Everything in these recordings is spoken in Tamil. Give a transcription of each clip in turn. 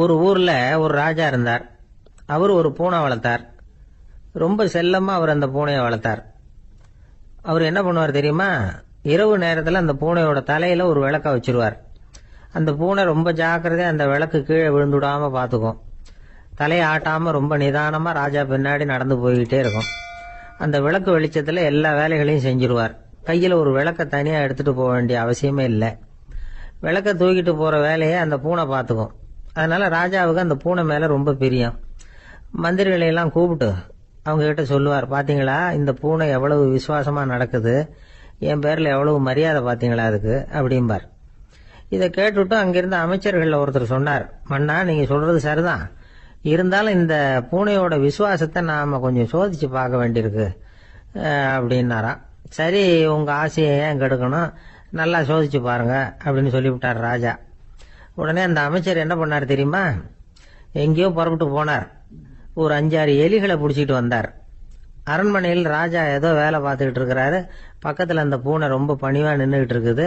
ஒரு ஊர்ல ஒரு ராஜா இருந்தார். அவர் ஒரு பூனை வளர்த்தார். ரொம்ப செல்லமா அவர் அந்த பூனையை வளர்த்தார். அவர் என்ன பண்ணுவார் தெரியுமா? இரவு நேரத்தில் அந்த பூனையோட தலையில ஒரு விளக்க வச்சிருவார். அந்த பூனை ரொம்ப ஜாக்கிரதையா அந்த விளக்கு கீழே விழுந்துடாம பாத்துக்கும். தலையை ஆட்டாம ரொம்ப நிதானமா ராஜா பின்னாடி நடந்து போய்கிட்டே இருக்கும். அந்த விளக்கு வெளிச்சத்துல எல்லா வேலைகளையும் செஞ்சிருவார். கையில ஒரு விளக்க தனியா எடுத்துட்டு போக வேண்டிய அவசியமே இல்லை. விளக்க தூக்கிட்டு போற வேலையை அந்த பூனை பாத்துக்கும். அதனால ராஜாவுக்கு அந்த பூனை மேல ரொம்ப பிரியம். மந்திரிகளை எல்லாம் கூப்பிட்டு அவங்க கிட்ட சொல்லுவார், பாத்தீங்களா இந்த பூனை எவ்வளவு விசுவாசமா நடக்குது, என் பேர்ல எவ்வளவு மரியாதை பாத்தீங்களா அதுக்கு அப்படிம்பார். இதை கேட்டுவிட்டு அங்கிருந்த அமைச்சர்கள் ஒருத்தர் சொன்னார், மன்னா நீங்க சொல்றது சரிதான், இருந்தாலும் இந்த பூனையோட விசுவாசத்தை நாம கொஞ்சம் சோதிச்சு பார்க்க வேண்டியிருக்கு அப்படின்னாராம். சரி, உங்க ஆசையை ஏன் கெடுக்கணும், நல்லா சோதிச்சு பாருங்க அப்படின்னு சொல்லிவிட்டார் ராஜா. உடனே அந்த அமைச்சர் என்ன பண்ணார் தெரியுமா? எங்கேயோ புறப்பட்டு போனார். ஒரு 5-6 எலிகளை பிடிச்சிட்டு வந்தார். அரண்மனையில் ராஜா ஏதோ வேலை பார்த்துக்கிட்டு இருக்கிறாரு. பக்கத்தில் அந்த பூனை ரொம்ப பணிவா நின்றுகிட்டு இருக்குது.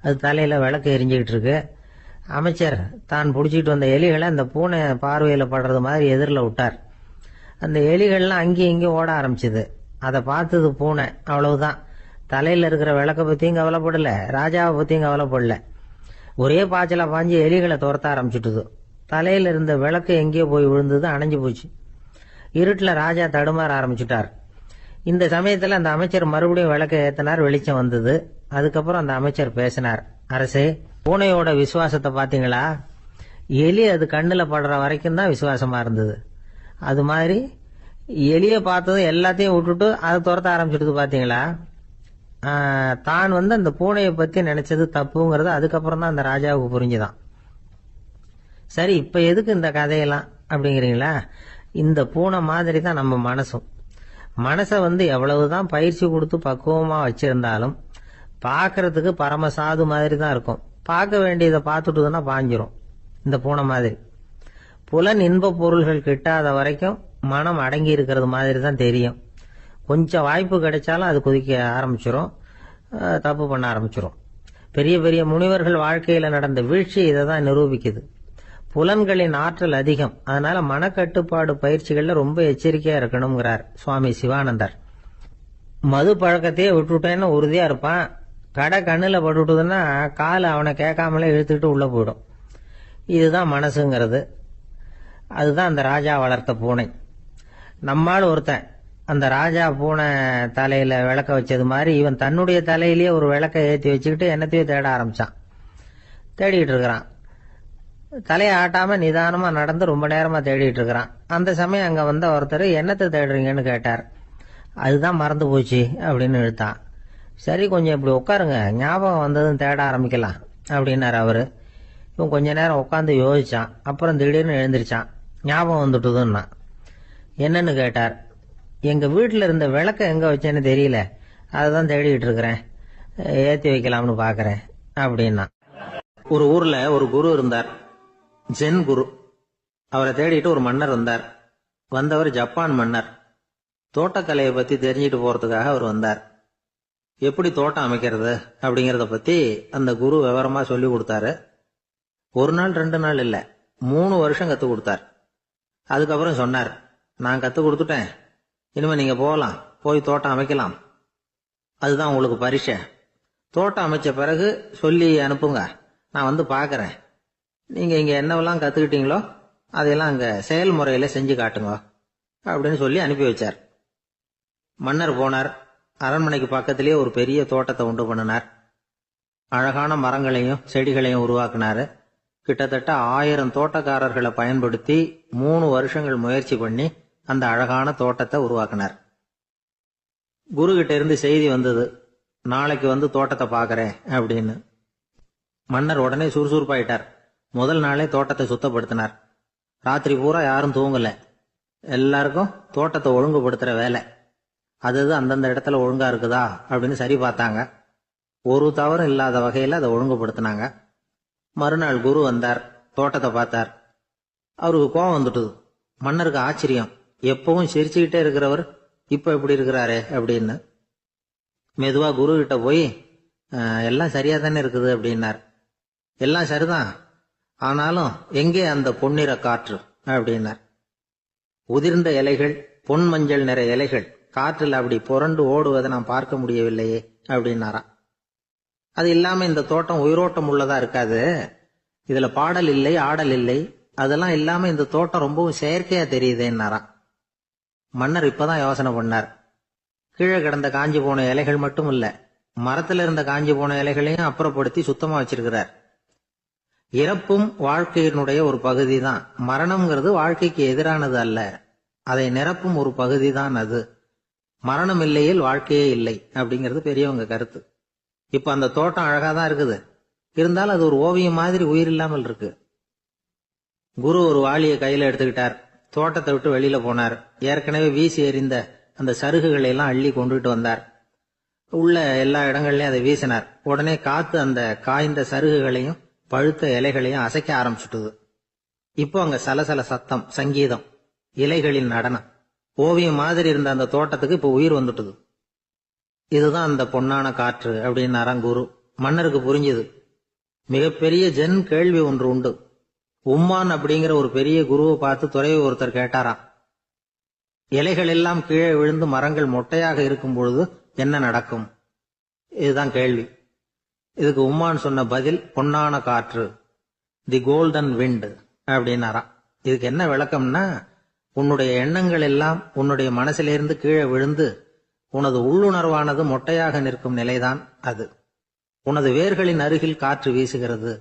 அது தலையில விளக்கு எரிஞ்சுக்கிட்டு இருக்கு. அமைச்சர் தான் பிடிச்சிட்டு வந்த எலிகளை அந்த பூனை பார்வையில படுறது மாதிரி எதிரில் விட்டார். அந்த எலிகள்லாம் அங்கேயும் இங்கேயும் ஓட ஆரம்பிச்சுது. அதை பார்த்தது பூனை. அவ்வளவுதான். தலையில இருக்கிற விளக்க பத்தியும் கவலைப்படல, ராஜாவை பத்தியும் கவலைப்படல. ஒரே பாய்ச்சலா பாஞ்சு எலிகளை துரத்த ஆரம்பிச்சுட்டுது. தலையில இருந்த விளக்கு எங்கேயோ போய் விழுந்தது, அணைஞ்சு போச்சு. இருட்டுல ராஜா தடுமாற ஆரம்பிச்சுட்டார். இந்த சமயத்துல அந்த அமைச்சர் மறுபடியும் விளக்க ஏத்தினார். வெளிச்சம் வந்தது. அதுக்கப்புறம் அந்த அமைச்சர் பேசினார், அரசே, பூனையோட விசுவாசத்தை பாத்தீங்களா? எலி அது கண்ணுல படுற வரைக்கும் தான் விசுவாசமா இருந்தது. அது மாதிரி எலிய பார்த்ததும் எல்லாத்தையும் விட்டுட்டு அதை துரத்த ஆரம்பிச்சுட்டு பாத்தீங்களா? தான் அந்த பூனையை பத்தி நினைச்சது தப்புங்கிறது அதுக்கப்புறம் தான் அந்த ராஜாவுக்கு புரிஞ்சுதான். சரி, இப்ப எதுக்கு இந்த கதையெல்லாம் அப்படிங்கிறீங்களா? இந்த பூனை மாதிரி தான் நம்ம மனசும். மனசை எவ்வளவுதான் பயிற்சி கொடுத்து பக்குவமா வச்சிருந்தாலும் பாக்குறதுக்கு பரமசாது மாதிரி தான் இருக்கும். பார்க்க வேண்டியதை பார்த்துட்டுதுன்னா பாஞ்சிரும். இந்த பூனை மாதிரி புலன் இன்ப பொருள்கள் கிட்டாத வரைக்கும் மனம் அடங்கி இருக்கிறது மாதிரி தான் தெரியும். கொஞ்சம் வாய்ப்பு கிடைச்சாலும் அது குதிக்க ஆரம்பிச்சிரும், தப்பு பண்ண ஆரம்பிச்சிரும். பெரிய பெரிய முனிவர்கள் வாழ்க்கையில நடந்த வீழ்ச்சி இதை தான் நிரூபிக்குது. புலன்களின் ஆற்றல் அதிகம். அதனால மனக்கட்டுப்பாடு பயிற்சிகள்ல ரொம்ப எச்சரிக்கையா இருக்கணுங்கிறார் சுவாமி சிவானந்தர். மது பழக்கத்தையே விட்டுட்டேன்னு உறுதியா இருப்பான். கடை கண்ணுல பட்டுட்டுதுன்னா கால் அவனை கேட்காமலே இழுத்துக்கிட்டு உள்ள போயிடும். இதுதான் மனசுங்கிறது. அதுதான் அந்த ராஜா வளர்த்த பூனை. நம்மால் ஒருத்தன் அந்த ராஜா பூனை தலையில விளக்க வச்சது மாதிரி இவன் தன்னுடைய தலையிலேயே ஒரு விளக்க ஏற்றி வச்சுக்கிட்டு என்னத்தையோ தேட ஆரம்பிச்சான். தேடிட்டு இருக்கிறான். தலையை ஆட்டாம நிதானமா நடந்து ரொம்ப நேரமா தேடிட்டு இருக்கிறான். அந்த சமயம் அங்க வந்த ஒருத்தர், என்னத்தை தேடுறீங்கன்னு கேட்டார். அதுதான் மறந்து போச்சு அப்படின்னு இழுத்தான். சரி, கொஞ்சம் இப்படி உட்காருங்க, ஞாபகம் வந்ததும் தேட ஆரம்பிக்கலாம் அப்படின்னாரு அவரு. இவன் கொஞ்ச நேரம் உட்காந்து யோசிச்சான். அப்புறம் திடீர்னு எழுந்திருச்சான். ஞாபகம் வந்துட்டுதுன்னா. என்னன்னு கேட்டார். எங்க வீட்டுல இருந்த விளக்க எங்க வச்சேன்னு தெரியல, அதுதான் தேடிட்டு இருக்கிறேன், ஏத்தி வைக்கலாம்னு பாக்குறேன் அப்படின்னா. ஒரு ஊர்ல ஒரு குரு இருந்தார், ஜென் குரு. அவரை தேடிட்டு ஒரு மன்னர் வந்தார். வந்தவர் ஜப்பான் மன்னர். தோட்டக்கலையை பத்தி தெரிஞ்சிட்டு போறதுக்காக அவர் வந்தார். எப்படி தோட்டம் அமைக்கிறது அப்படிங்கறத பத்தி அந்த குரு விவரமா சொல்லி கொடுத்தாரு. 1 நாள் 2 நாள் இல்ல, 3 வருஷம் கத்து கொடுத்தார். அதுக்கப்புறம் சொன்னார், நான் கத்து கொடுத்துட்டேன், இனிமே நீங்க போகலாம், போய் தோட்டம் அமைக்கலாம், அதுதான் உங்களுக்கு பரிசை. தோட்டம் அமைச்ச பிறகு சொல்லி அனுப்புங்க, நான் பாக்குறேன். நீங்க இங்க என்னவெல்லாம் கத்துக்கிட்டீங்களோ அதையெல்லாம் அங்க செயல்முறையில செஞ்சு காட்டுங்க அப்படின்னு சொல்லி அனுப்பி வச்சார். மன்னர் போனார். அரண்மனைக்கு பக்கத்திலேயே ஒரு பெரிய தோட்டத்தை உண்டு பண்ணினார். அழகான மரங்களையும் செடிகளையும் உருவாக்கினாரு. கிட்டத்தட்ட 1000 தோட்டக்காரர்களை பயன்படுத்தி 3 வருஷங்கள் முயற்சி பண்ணி அந்த அழகான தோட்டத்தை உருவாக்கினார். குரு கிட்ட இருந்து செய்தி வந்தது, நாளைக்கு தோட்டத்தை பாக்குறேன் அப்படின்னு. மன்னர் உடனே சுறுசுறுப்பாயிட்டார். முதல் நாளே தோட்டத்தை சுத்தப்படுத்தினார். ராத்திரி பூரா யாரும் தூங்கல. எல்லாருக்கும் தோட்டத்தை ஒழுங்குபடுத்துற வேலை. அது அந்தந்த இடத்துல ஒழுங்கா இருக்குதா அப்படின்னு சரி பார்த்தாங்க. ஒரு தவறும் இல்லாத வகையில அதை ஒழுங்குபடுத்தினாங்க. மறுநாள் குரு வந்தார், தோட்டத்தை பார்த்தார். அவருக்கு கோபம் வந்துட்டுது. மன்னருக்கு ஆச்சரியம், எப்பவும் சிரிச்சுக்கிட்டே இருக்கிறவர் இப்ப எப்படி இருக்கிறாரே அப்படின்னு. மெதுவா குரு கிட்ட போய், எல்லாம் சரியா தானே இருக்குது அப்படின்னார். எல்லாம் சரிதான், ஆனாலும் எங்கே அந்த பொன்னிற காற்று அப்படின்னார். உதிர்ந்த இலைகள், பொன் மஞ்சள் நிற இலைகள் காற்றில் அப்படி புரண்டு ஓடுவதை நான் பார்க்க முடியவில்லையே அப்படின்னாராம். அது இல்லாம இந்த தோட்டம் உயிரோட்டம் உள்ளதா இருக்காது, இதுல பாடல் இல்லை, ஆடல் இல்லை, அதெல்லாம் இல்லாம இந்த தோட்டம் ரொம்பவும் செயற்கையா தெரியுதேன்னாராம். மன்னர் இப்பதான் யோசனை பண்ணார். கீழே கிடந்த காஞ்சி போன இலைகள் மட்டும் இல்ல, மரத்துல இருந்த காஞ்சி போன இலைகளையும் அப்புறப்படுத்தி சுத்தமா வச்சிருக்கிறார். இறப்பும் வாழ்க்கையினுடைய ஒரு பகுதி தான். மரணம்ங்கிறது வாழ்க்கைக்கு எதிரானது அல்ல, அதை நிரப்பும் ஒரு பகுதி தான் அது. மரணம் இல்லையில் வாழ்க்கையே இல்லை அப்படிங்கிறது பெரியவங்க கருத்து. இப்ப அந்த தோட்டம் அழகாதான் இருக்குது, இருந்தாலும் அது ஒரு ஓவியம் மாதிரி உயிர் இல்லாமல் இருக்கு. குரு ஒரு வாளியை கையில எடுத்துக்கிட்டார், தோட்டத்தை விட்டு வெளியில போனார். ஏற்கனவே வீசி எறிந்த அந்த சருகுகளை எல்லாம் அள்ளி கொண்டுகிட்டு வந்தார். உள்ள எல்லா இடங்கள்லயும் அதை வீசினார். உடனே காத்து அந்த காய்ந்த சருகுகளையும் பழுத்த இலைகளையும் அசைக்க ஆரம்பிச்சுட்டுது. இப்போ அங்க சலசல சத்தம், சங்கீதம், இலைகளின் நடனம், ஓவியம் மாதிரி இருந்த அந்த தோட்டத்துக்கு இப்ப உயிர் வந்துட்டுது. இதுதான் அந்த பொன்னான காற்று அப்படின்னாராம் குரு. மன்னருக்கு புரிஞ்சுது. மிகப்பெரிய ஜென் கேள்வி ஒன்று உண்டு. உம்மான் அப்படிங்கிற ஒரு பெரிய குருவை பார்த்து துறவி ஒருத்தர் கேட்டாராம், இலைகள் எல்லாம் கீழே விழுந்து மரங்கள் மொட்டையாக இருக்கும் பொழுது என்ன நடக்கும்? இதுதான் கேள்வி. இதுக்கு உம்மான் சொன்ன பதில் பொன்னான காற்று, தி கோல்டன் விண்ட் அப்படின்னாராம். இதுக்கு என்ன விளக்கம்னா, உன்னுடைய எண்ணங்கள் எல்லாம் உன்னுடைய மனசிலிருந்து கீழே விழுந்து உனது உள்ளுணர்வானது மொட்டையாக நிற்கும் நிலைதான் அது. உனது வேர்களின் அருகில் காற்று வீசுகிறது.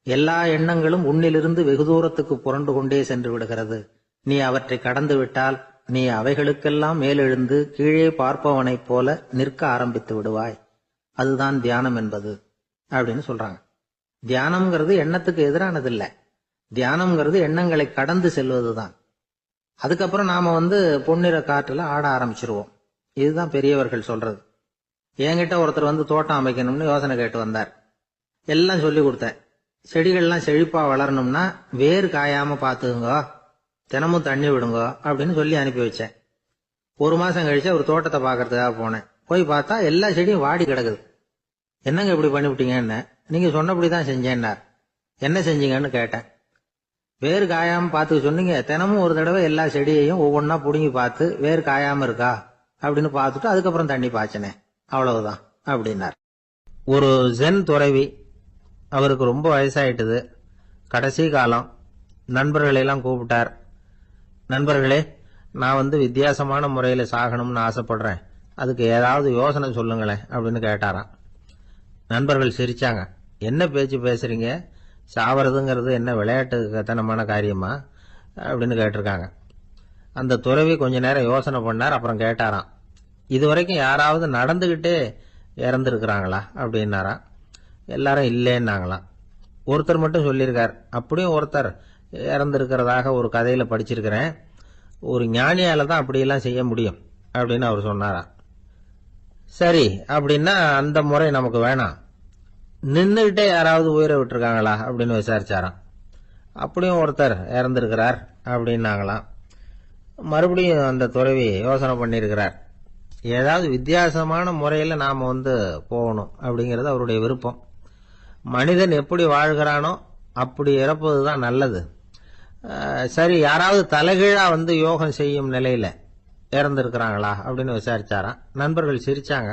எல்லா எண்ணங்களும் உன்னிலிருந்து வெகு தூரத்துக்கு புரண்டு கொண்டே சென்று விடுகிறது. நீ அவற்றை கடந்து விட்டால் நீ அவைகளுக்கெல்லாம் மேலெழுந்து கீழே பார்ப்பவனைப் போல நிற்க ஆரம்பித்து விடுவாய். அதுதான் தியானம் என்பது அப்படின்னு சொல்றாங்க. தியானம்ங்கிறது எண்ணத்துக்கு எதிரானது இல்ல, தியானம்ங்கிறது எண்ணங்களை கடந்து செல்வதுதான். அதுக்கப்புறம் நாம பொன்னிற காற்றுல ஆட ஆரம்பிச்சிருவோம். இதுதான் பெரியவர்கள் சொல்றது. என்கிட்ட ஒருத்தர் தோட்டம் அமைக்கணும்னு யோசனை கேட்டு வந்தார். எல்லாம் சொல்லி கொடுத்தேன். செடிகள்லாம் செழிப்பா வளரணும்னா வேர் காயாம பாத்துக்குங்க, தினமும் தண்ணி விடுங்க அப்படின்னு சொல்லி அனுப்பி வச்சேன். ஒரு மாசம் கழிச்சு ஒரு தோட்டத்தை பாக்கிறதுக்காக போனேன். போய் பார்த்தா எல்லா செடியும் வாடி கிடக்குது. என்னங்க இப்படி பண்ணிவிட்டீங்கன்னு. நீங்க சொன்னபடிதான் செஞ்சேன்னார். என்ன செஞ்சீங்கன்னு கேட்டேன். வேர் காயாம பாத்துக்க சொன்னீங்க, தினமும் ஒரு தடவை எல்லா செடியையும் ஒவ்வொன்னா புடுங்கி பார்த்து வேர் காயாம இருக்கா அப்படின்னு பார்த்துட்டு அதுக்கப்புறம் தண்ணி பாய்ச்சனே, அவ்வளவுதான் அப்படின்னார். ஒரு ஜென் துறவி, அவருக்கு ரொம்ப வயசாயிட்டுது, கடைசி காலம். நண்பர்களெல்லாம் கூப்பிட்டார். நண்பர்களே, நான் வித்தியாசமான முறையில சாகணும்னு ஆசைப்படுறேன், அதுக்கு ஏதாவது யோசனை சொல்லுங்களேன் அப்படின்னு கேட்டாராம். நண்பர்கள் சிரிச்சாங்க. என்ன பேச்சு பேசுறீங்க, சாவறதுங்கிறது என்ன விளையாட்டு கத்தனமான காரியமா அப்படின்னு கேட்டிருக்காங்க. அந்த துறவி கொஞ்ச நேரம் யோசனை பண்ணார். அப்புறம் கேட்டாராம், இதுவரைக்கும் யாராவது நடந்துகிட்டே இறந்துருக்கிறாங்களா அப்படின்னாராம். எல்லாரும் இல்லைன்னாங்களாம். ஒருத்தர் மட்டும் சொல்லியிருக்கார். அப்படியும் ஒருத்தர் இறந்திருக்கிறதாக ஒரு கதையில படிச்சிருக்கிறேன், ஒரு ஞானியால தான் அப்படியெல்லாம் செய்ய முடியும் அப்படின்னு அவர் சொன்னாராம். சரி, அப்படின்னா அந்த முறை நமக்கு வேணாம், நின்றுகிட்டே யாராவது உயிரை விட்டுருக்காங்களா அப்படின்னு விசாரிச்சாராம். அப்படியும் ஒருத்தர் இறந்திருக்கிறார் அப்படின்னாங்களாம். மறுபடியும் அந்த துறவி யோசனை பண்ணியிருக்கிறார். ஏதாவது வித்தியாசமான முறையில நாம போகணும் அப்படிங்கிறது அவருடைய விருப்பம். மனிதன் எப்படி வாழ்கிறானோ அப்படி இறப்பதுதான் நல்லது. சரி, யாராவது தலைகீழா யோகம் செய்யும் நிலையில இறந்திருக்கிறாங்களா அப்படின்னு விசாரிச்சாராம். நண்பர்கள் சிரிச்சாங்க.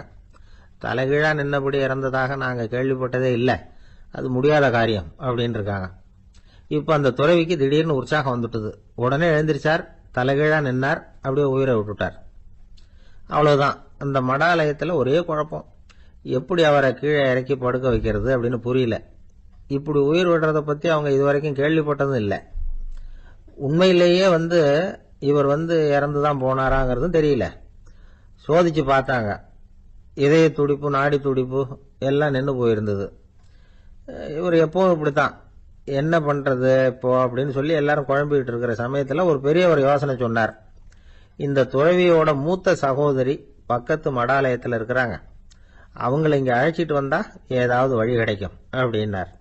தலைகீழா நின்னபடி இறந்ததாக நாங்க கேள்விப்பட்டதே இல்லை, அது முடியாத காரியம் அப்படின்னு இருக்காங்க. இப்ப அந்த துறவிக்கு திடீர்னு உற்சாகம் வந்துட்டுது. உடனே எழுந்திருச்சார், தலைகீழா நின்னார், அப்படியே உயிரை விட்டுட்டார். அவ்வளவுதான். அந்த மடாலயத்துல ஒரே குழப்பம். எப்படி அவரை கீழே இறக்கி படுக்க வைக்கிறது அப்படின்னு புரியல. இப்படி உயிர் விடுறத பத்தி அவங்க இதுவரைக்கும் கேள்விப்பட்டதும் இல்லை. உண்மையிலேயே இவர் இறந்துதான் போனாராங்கிறதும் தெரியல. சோதிச்சு பார்த்தாங்க. இதய துடிப்பு, நாடி துடிப்பு எல்லாம் நின்று போயிருந்தது. இவர் எப்பவும் இப்படித்தான், என்ன பண்றது இப்போ அப்படின்னு சொல்லி எல்லாரும் குழம்பிக்கிட்டு இருக்கிற சமயத்துல ஒரு பெரியவர் யோசனை சொன்னார். இந்த துறவியோட மூத்த சகோதரி பக்கத்து மடாலயத்துல இருக்கிறாங்க, அவங்களை இங்க அழைச்சிட்டு வந்தா ஏதாவது வழி கிடைக்கும் அப்படின்னார்.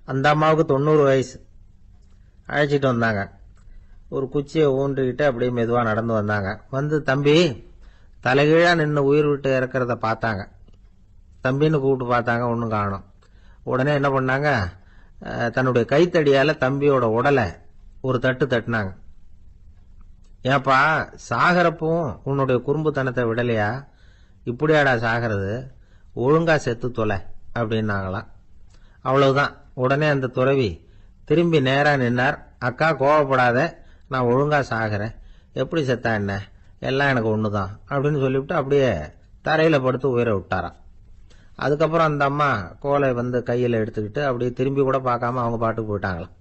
அந்த அம்மாவுக்கு 90 வயசு. அழைச்சிட்டு வந்தாங்க. ஒரு குச்சியை ஊன்றிக்கிட்டு அப்படியே மெதுவா நடந்து வந்தாங்க. தம்பி, தலைகீழா நின்று உயிர் விட்டு இறக்கிறத பார்த்தாங்க. தம்பின்னு கூப்பிட்டு பார்த்தாங்க, ஒன்னும் காணும். உடனே என்ன பண்ணாங்க, தன்னுடைய கைத்தடியால தம்பியோட உடலை ஒரு தட்டு தட்டினாங்க. ஏப்பா, சாகரப்பும் உன்னுடைய குறும்புத்தனத்தை விடலையா? இப்படியாடா சாகிறது? ஒழுங்கா செத்து தொலை அப்படின்னாங்களாம். அவ்வளவுதான். உடனே அந்த துறவி திரும்பி நேரா நின்னார். அக்கா, கோவப்படாத, நான் ஒழுங்கா சாகிறேன், எப்படி செத்தா என்ன, எல்லாம் எனக்கு ஒண்ணுதான் அப்படின்னு சொல்லிவிட்டு அப்படியே தரையில படுத்து உயிரை விட்டாராம். அதுக்கப்புறம் அந்த அம்மா கோலை கையில எடுத்துக்கிட்டு அப்படியே திரும்பி கூட பார்க்காம அவங்க பாட்டுக்கு போயிட்டாங்களாம்.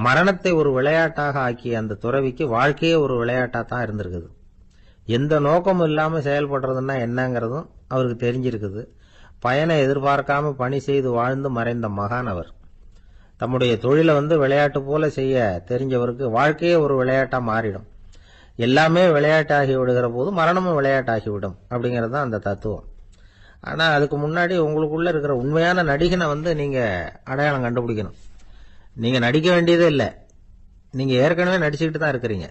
மரணத்தை ஒரு விளையாட்டாக ஆக்கிய அந்த துறவிக்கு வாழ்க்கையே ஒரு விளையாட்டா தான் இருந்திருக்குது. எந்த நோக்கமும் இல்லாம செயல்படுறதுன்னா என்னங்கிறதும் அவருக்கு தெரிஞ்சிருக்குது. பயனை எதிர்பார்க்காம பணி செய்து வாழ்ந்து மறைந்த மகான் அவர். தம்முடைய தொழிலை விளையாட்டு போல செய்ய தெரிஞ்சவருக்கு வாழ்க்கையே ஒரு விளையாட்டா மாறிடும். எல்லாமே விளையாட்டாகி விடுகிற போது மரணமும் விளையாட்டாகிவிடும் அப்படிங்கிறது தான் அந்த தத்துவம். ஆனா அதுக்கு முன்னாடி உங்களுக்குள்ள இருக்கிற உண்மையான நடிகனை நீங்க அடையாளம் கண்டுபிடிக்கணும். நீங்க நடிக்க வேண்டியதே இல்லை, நீங்க ஏற்கனவே நடிச்சுக்கிட்டு தான் இருக்கிறீங்க.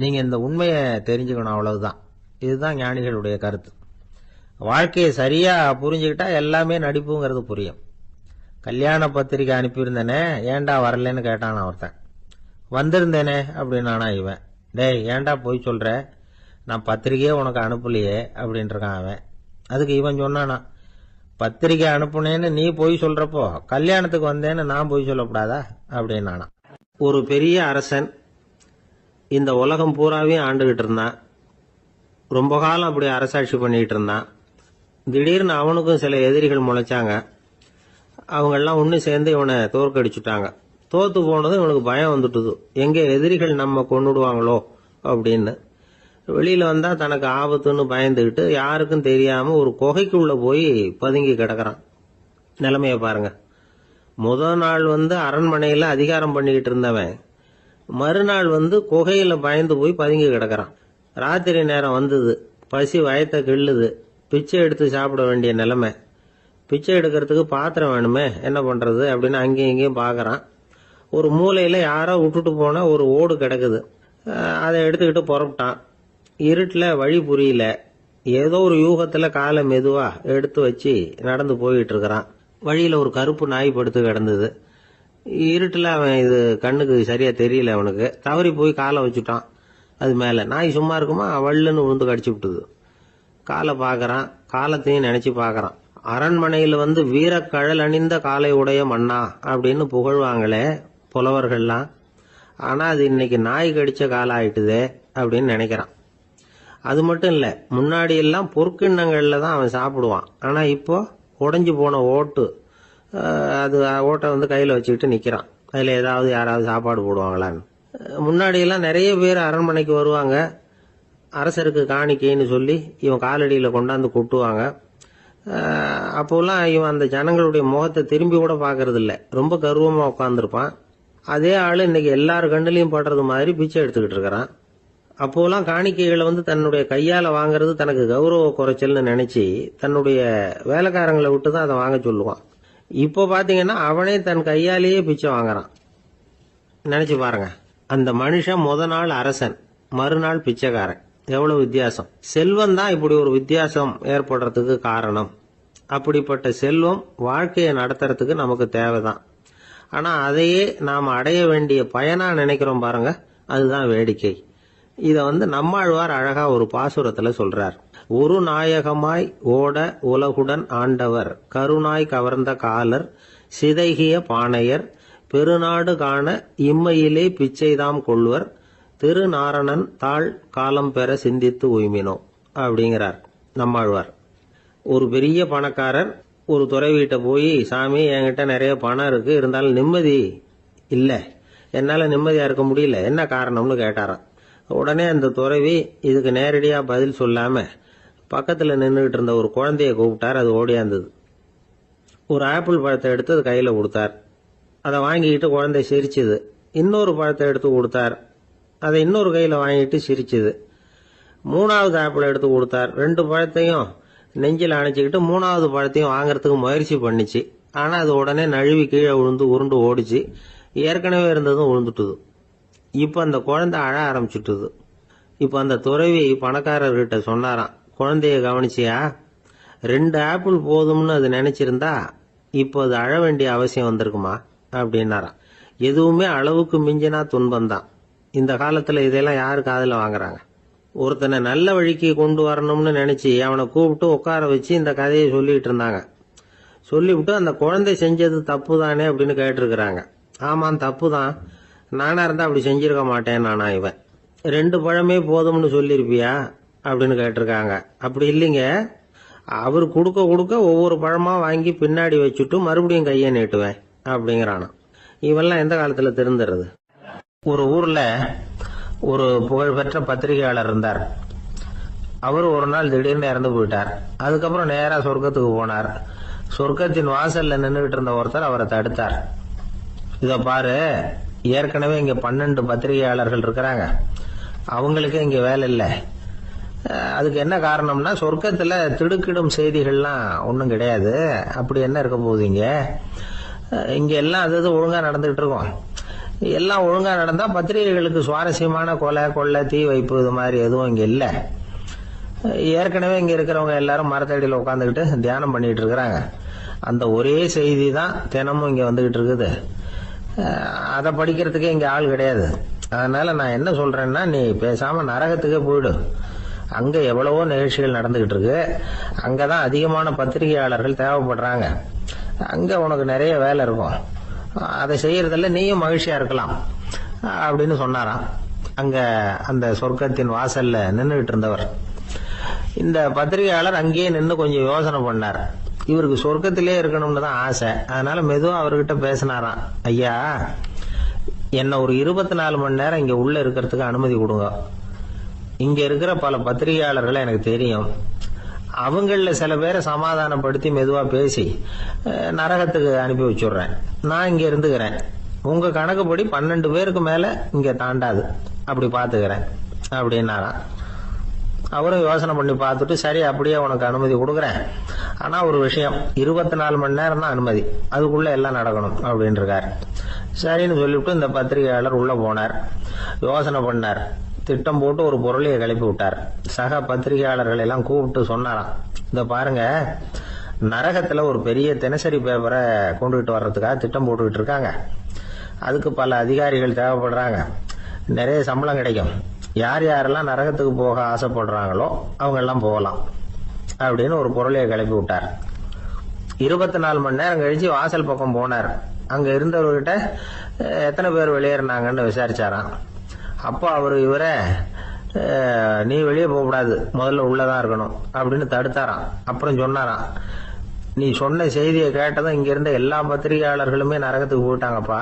நீங்க இந்த உண்மையை தெரிஞ்சுக்கணும், அவ்வளவுதான். இதுதான் ஞானிகளுடைய கருத்து. வாழ்க்கையை சரியா புரிஞ்சுக்கிட்டா எல்லாமே நடிப்புங்கிறது புரியும். கல்யாண பத்திரிக்கை அனுப்பியிருந்தேனே, ஏண்டா வரலன்னு கேட்டான் ஒருத்தன். வந்திருந்தேனே அப்படின்னானா இவன். டேய், ஏண்டா போய் சொல்ற, நான் பத்திரிக்கையே உனக்கு அனுப்பலையே அப்படின்றான் அவன். அதுக்கு இவன் சொன்னானா, பத்திரிக்கை அனுப்புனேன்னு நீ போய் சொல்றப்போ கல்யாணத்துக்கு வந்தேன்னு நான் போய் சொல்லக்கூடாதா அப்படின்னானா. ஒரு பெரிய அரசன் இந்த உலகம் பூராவையும் ஆண்டுகிட்டு இருந்தான். ரொம்ப காலம் அப்படி அரசாட்சி பண்ணிட்டு இருந்தான். திடீர்னு அவனுக்கும் சில எதிரிகள் முளைச்சாங்க. அவங்கெல்லாம் ஒன்று சேர்ந்து இவனை தோற்கடிச்சுட்டாங்க. தோத்து போனதும் இவனுக்கு பயம் வந்துட்டுது, எங்கே எதிரிகள் நம்ம கொண்டுடுவாங்களோ அப்படின்னு. வெளியில வந்தா தனக்கு ஆபத்துன்னு பயந்துகிட்டு யாருக்கும் தெரியாம ஒரு குகைக்குள்ள போய் பதுங்கி கிடக்கிறான். நிலைமைய பாருங்க. முதல் நாள் அரண்மனையில அதிகாரம் பண்ணிக்கிட்டு இருந்தவன் மறுநாள் குகையில பயந்து போய் பதுங்கி கிடக்கிறான். ராத்திரி நேரம் வந்தது, பசி வயத்தை கிள்ளுது, பிச்சை எடுத்து சாப்பிட வேண்டிய நிலைமை. பிச்சை எடுக்கிறதுக்கு பாத்திரம் வேணுமே, என்ன பண்றது அப்படின்னு அங்கேயும் இங்கேயும் பாக்குறான். ஒரு மூலையில யாரோ விட்டுட்டு போன ஒரு ஓடு கிடக்குது. அதை எடுத்துக்கிட்டு புறப்பட்டான். இருட்டுல வழி புரியல. ஏதோ ஒரு யூகத்துல காலை மெதுவா எடுத்து வச்சு நடந்து போயிட்டு இருக்கிறான். வழியில ஒரு கருப்பு நாய் படுத்து கிடந்தது. இருட்டுல அவன் இது கண்ணுக்கு சரியா தெரியல, அவனுக்கு தவறி போய் காலை வச்சுட்டான். அது மேல நாய் சும்மா இருக்குமா, வள்ளுன்னு விழுந்து கடிச்சு விட்டுது. காலை பாக்குறான், காலத்தையும் நினைச்சு பாக்குறான். அரண்மனையில வீரக்கழல் அணிந்த காலை உடைய மன்னா அப்படின்னு புகழ்வாங்களே புலவர்கள்லாம். ஆனா அது இன்னைக்கு நாய் கடிச்ச காலம் ஆயிட்டுதே அப்படின்னு நினைக்கிறான். அது மட்டும் இல்ல, முன்னாடி எல்லாம் பொற்கிண்ணங்கள்ல தான் அவன் சாப்பிடுவான். ஆனா இப்போ உடைஞ்சு போன ஓட்டு, அது ஓட்டை கையில வச்சுக்கிட்டு நிக்கிறான். அதுல ஏதாவது யாராவது சாப்பாடு போடுவாங்களான்னு. முன்னாடி எல்லாம் நிறைய பேர் அரண்மனைக்கு வருவாங்க. அரசருக்கு காணிக்கைன்னு சொல்லி இவன் காலடியில கொண்டாந்து கொட்டுவாங்க. அப்போல்லாம் இவன் அந்த ஜனங்களுடைய முகத்தை திரும்பி கூட பாக்குறது இல்ல, ரொம்ப கர்வமா உட்காந்துருப்பான். அதே ஆளு இன்னைக்கு எல்லாரு கண்ணுலயும் படுறது மாதிரி பிச்சை எடுத்துக்கிட்டு இருக்கிறான். அப்போலாம் காணிக்கைகளை தன்னுடைய கையால வாங்குறது தனக்கு கௌரவ குறைச்சல்னு நினைச்சு தன்னுடைய வேலைக்காரங்களை விட்டு தான் அதை வாங்க சொல்லுவான். இப்போ பாத்தீங்கன்னா அவனே தன் கையாலேயே பிச்சை வாங்குறான். நினைச்சு பாருங்க, அந்த மனுஷன் முத நாள் அரசன், மறுநாள் பிச்சைக்காரன். எவ்வளவு வித்தியாசம். செல்வம் தான் இப்படி ஒரு வித்தியாசம் ஏற்படுறதுக்கு காரணம். அப்படிப்பட்ட செல்வம் வாழ்க்கையை நடத்துறதுக்கு நமக்கு தேவைதான். ஆனா அதையே நாம் அடைய வேண்டிய பயனா நினைக்கிறோம் பாருங்க, அதுதான் வேடிக்கை. இத நம்மாழ்வார் அழகா ஒரு பாசுரத்துல சொல்றார். ஒரு நாயகமாய் ஓட உலகுடன் ஆண்டவர், கருணாய் கவர்ந்த காலர், சிதைகிய பானையர், பெருநாடு காண இம்மையிலே பிச்சைதாம் கொள்வர், திருநாரணன் தாழ் காலம் பெற சிந்தித்து உய்மினோ அப்படிங்கிறார் நம்மாழ்வார். ஒரு பெரிய பணக்காரர் ஒரு துறவிகிட்ட போய், சாமி என்கிட்ட நிறைய பணம் இருக்கு, இருந்தாலும் நிம்மதி இல்ல, என்னால நிம்மதியா இருக்க முடியல, என்ன காரணம்னு கேட்டாராம். உடனே அந்த துறவி இதுக்கு நேரடியா பதில் சொல்லாம பக்கத்துல நின்றுகிட்டு இருந்த ஒரு குழந்தைய கூப்பிட்டார். அது ஓடியாந்தது. ஒரு ஆப்பிள் பழத்தை எடுத்து அது கையில கொடுத்தார். அதை வாங்கிக்கிட்டு குழந்தை சிரிச்சுது. இன்னொரு பழத்தை எடுத்து கொடுத்தார். அதை இன்னொரு கையில வாங்கிட்டு சிரிச்சுது. மூணாவது ஆப்பிள் எடுத்து கொடுத்தார். 2 பழத்தையும் நெஞ்சில் அணைச்சிக்கிட்டு 3வது பழத்தையும் வாங்கறதுக்கு முயற்சி பண்ணிச்சு. ஆனா அது உடனே நழுவி கீழே விழுந்து உருண்டு ஓடிச்சு. ஏற்கனவே இருந்ததும் விழுந்துட்டுது. இப்ப அந்த குழந்தை அழ ஆரம்பிச்சுட்டுது. இப்ப அந்த துறவி பணக்காரர்கிட்ட சொன்னாராம், குழந்தைய கவனிச்சியா, 2 ஆப்பிள் போதும்னு அது நினைச்சிருந்தா இப்போ அது அழ வேண்டிய அவசியம் வந்திருக்குமா அப்படின்னாராம். எதுவுமே அளவுக்கு மிஞ்சினா துன்பம்தான். இந்த காலத்துல இதெல்லாம் யாரு காதுல வாங்குறாங்க? ஒருத்தனை நல்ல வழிக்கு கொண்டு வரணும்னு நினைச்சு அவனை கூப்பிட்டு உட்கார வச்சு இந்த கதையை சொல்லிட்டு இருந்தாங்க. சொல்லிவிட்டு அந்த குழந்தை செஞ்சது தப்பு தானே அப்படின்னு கேட்டிருக்கிறாங்க. ஆமாம், தப்பு தான். நானா இருந்தா அப்படி செஞ்சிருக்க மாட்டேன் நானா இவன். 2 பழமே போதும்னு சொல்லியிருப்பியா அப்படின்னு கேட்டிருக்காங்க. அப்படி இல்லைங்க, அவர் கொடுக்க கொடுக்க ஒவ்வொரு பழமா வாங்கி பின்னாடி வச்சுட்டு மறுபடியும் கையை நீட்டுவேன் அப்படிங்கிறானா. இவெல்லாம் எந்த காலத்துல திருந்துறது? ஒரு ஊர்ல ஒரு புகழ்பெற்ற பத்திரிகையாளர் இருந்தார். அவர் ஒரு நாள் திடீர்னு இறந்து போயிட்டார். அதுக்கப்புறம் நேரா சொர்க்கத்துக்கு போனார். சொர்க்கத்தின் வாசல்ல நின்றுகிட்டு இருந்த ஒருத்தர் அவரை தடுத்தார். இத பாரு, ஏற்கனவே இங்க 12 பத்திரிகையாளர்கள் இருக்கிறாங்க, அவங்களுக்கே இங்க வேலை இல்லை. அதுக்கு என்ன காரணம்னா, சொர்க்கத்துல திடுக்கிடும் செய்திகள்லாம் ஒன்றும் கிடையாது. அப்படி என்ன இருக்க போகுது இங்க எல்லாம் அது ஒழுங்கா நடந்துகிட்டு இருக்கும். எல்லாம் ஒழுங்கா நடந்தா பத்திரிகைகளுக்கு சுவாரஸ்யமான கொலை கொள்ளை தீ வைப்பு இது மாதிரி எதுவும் இங்க இல்லை. ஏற்கனவே இங்க இருக்கிறவங்க எல்லாரும் மரத்தடியில் உட்காந்துக்கிட்டு தியானம் பண்ணிட்டு இருக்கிறாங்க. அந்த ஒரே செய்தி தான் தினமும் இங்க வந்துகிட்டு இருக்குது. அதை படிக்கிறதுக்கே இங்க ஆள் கிடையாது. அதனால நான் என்ன சொல்றேன்னா, நீ பேசாம நரகத்துக்கே போயிடு. அங்க எவ்வளவோ நிகழ்ச்சிகள் நடந்துகிட்டு இருக்கு. அங்கதான் அதிகமான பத்திரிகையாளர்கள் தேவைப்படுறாங்க. அங்க உனக்கு நிறைய வேலை இருக்கும். அதை செய்யறதில்ல, நீயும் மகிழ்ச்சியா இருக்கலாம் அப்படின்னு சொன்னாராம். அங்க அந்த சொர்க்கத்தின் வாசல்ல நின்றுகிட்டு இருந்தவர். இந்த பத்திரிகையாளர் அங்கேயே நின்று கொஞ்சம் யோசனை பண்ணார். இவருக்கு சொர்க்கத்திலே இருக்கணும்னு தான் ஆசை. அதனால மெதுவா அவர்கிட்ட பேசினாராம். ஐயா, என்ன ஒரு 24 மணி நேரம் இங்க உள்ள இருக்கிறதுக்கு அனுமதி கொடுங்க. இங்க இருக்கிற பல பத்திரிகையாளர்களை எனக்கு தெரியும். அவங்கள சில பேரை சமாதானப்படுத்தி மெதுவா பேசி நரகத்துக்கு அனுப்பி வச்சுடுறேன். நான் இங்க இருந்துக்கிறேன். உங்க கணக்குப்படி 12 பேருக்கு மேல இங்க தாண்டாது, அப்படி பாத்துக்கிறேன் அப்படின்னாராம். அவரும் யோசனை பண்ணி பார்த்துட்டு, சரி அப்படியே உனக்கு அனுமதி கொடுக்குறேன், ஆனா ஒரு விஷயம், 24 மணி நேரம் தான் அனுமதி, அதுக்குள்ள எல்லாம் நடக்கணும் அப்படின்னு இருக்காரு. சரின்னு சொல்லிவிட்டு இந்த பத்திரிகையாளர் உள்ள போனார். யோசனை பண்ணார். திட்டம் போட்டு ஒரு பொருளையை கிளப்பி விட்டார். சக பத்திரிகையாளர்கள் எல்லாம் கூப்பிட்டு சொன்னாராம், இந்த பாருங்க, நரகத்துல ஒரு பெரிய தினசரி பேப்பரை கொண்டுகிட்டு வர்றதுக்காக திட்டம் போட்டுக்கிட்டு இருக்காங்க. அதுக்கு பல அதிகாரிகள் தேவைப்படுறாங்க. நிறைய சம்பளம் கிடைக்கும். யார் யாரெல்லாம் நரகத்துக்கு போக ஆசைப்படுறாங்களோ அவங்க எல்லாம் போகலாம் அப்படின்னு ஒரு பொருளையை கிளப்பி விட்டார். 24 மணி நேரம் கழிச்சு வாசல் பக்கம் போனார். அங்க இருந்தவர்கிட்ட எத்தனை பேர் வெளியேறினாங்கன்னு விசாரிச்சாராம். அப்போ அவர் இவரை, நீ வெளியே போகக்கூடாது, முதல்ல உள்ளதான் இருக்கணும் அப்படின்னு தடுத்தாராம். அப்புறம் சொன்னாராம், நீ சொன்ன செய்தியை கேட்டதும் இங்க இருந்த எல்லா பத்திரிகையாளர்களுமே நரகத்துக்கு போயிட்டாங்கப்பா,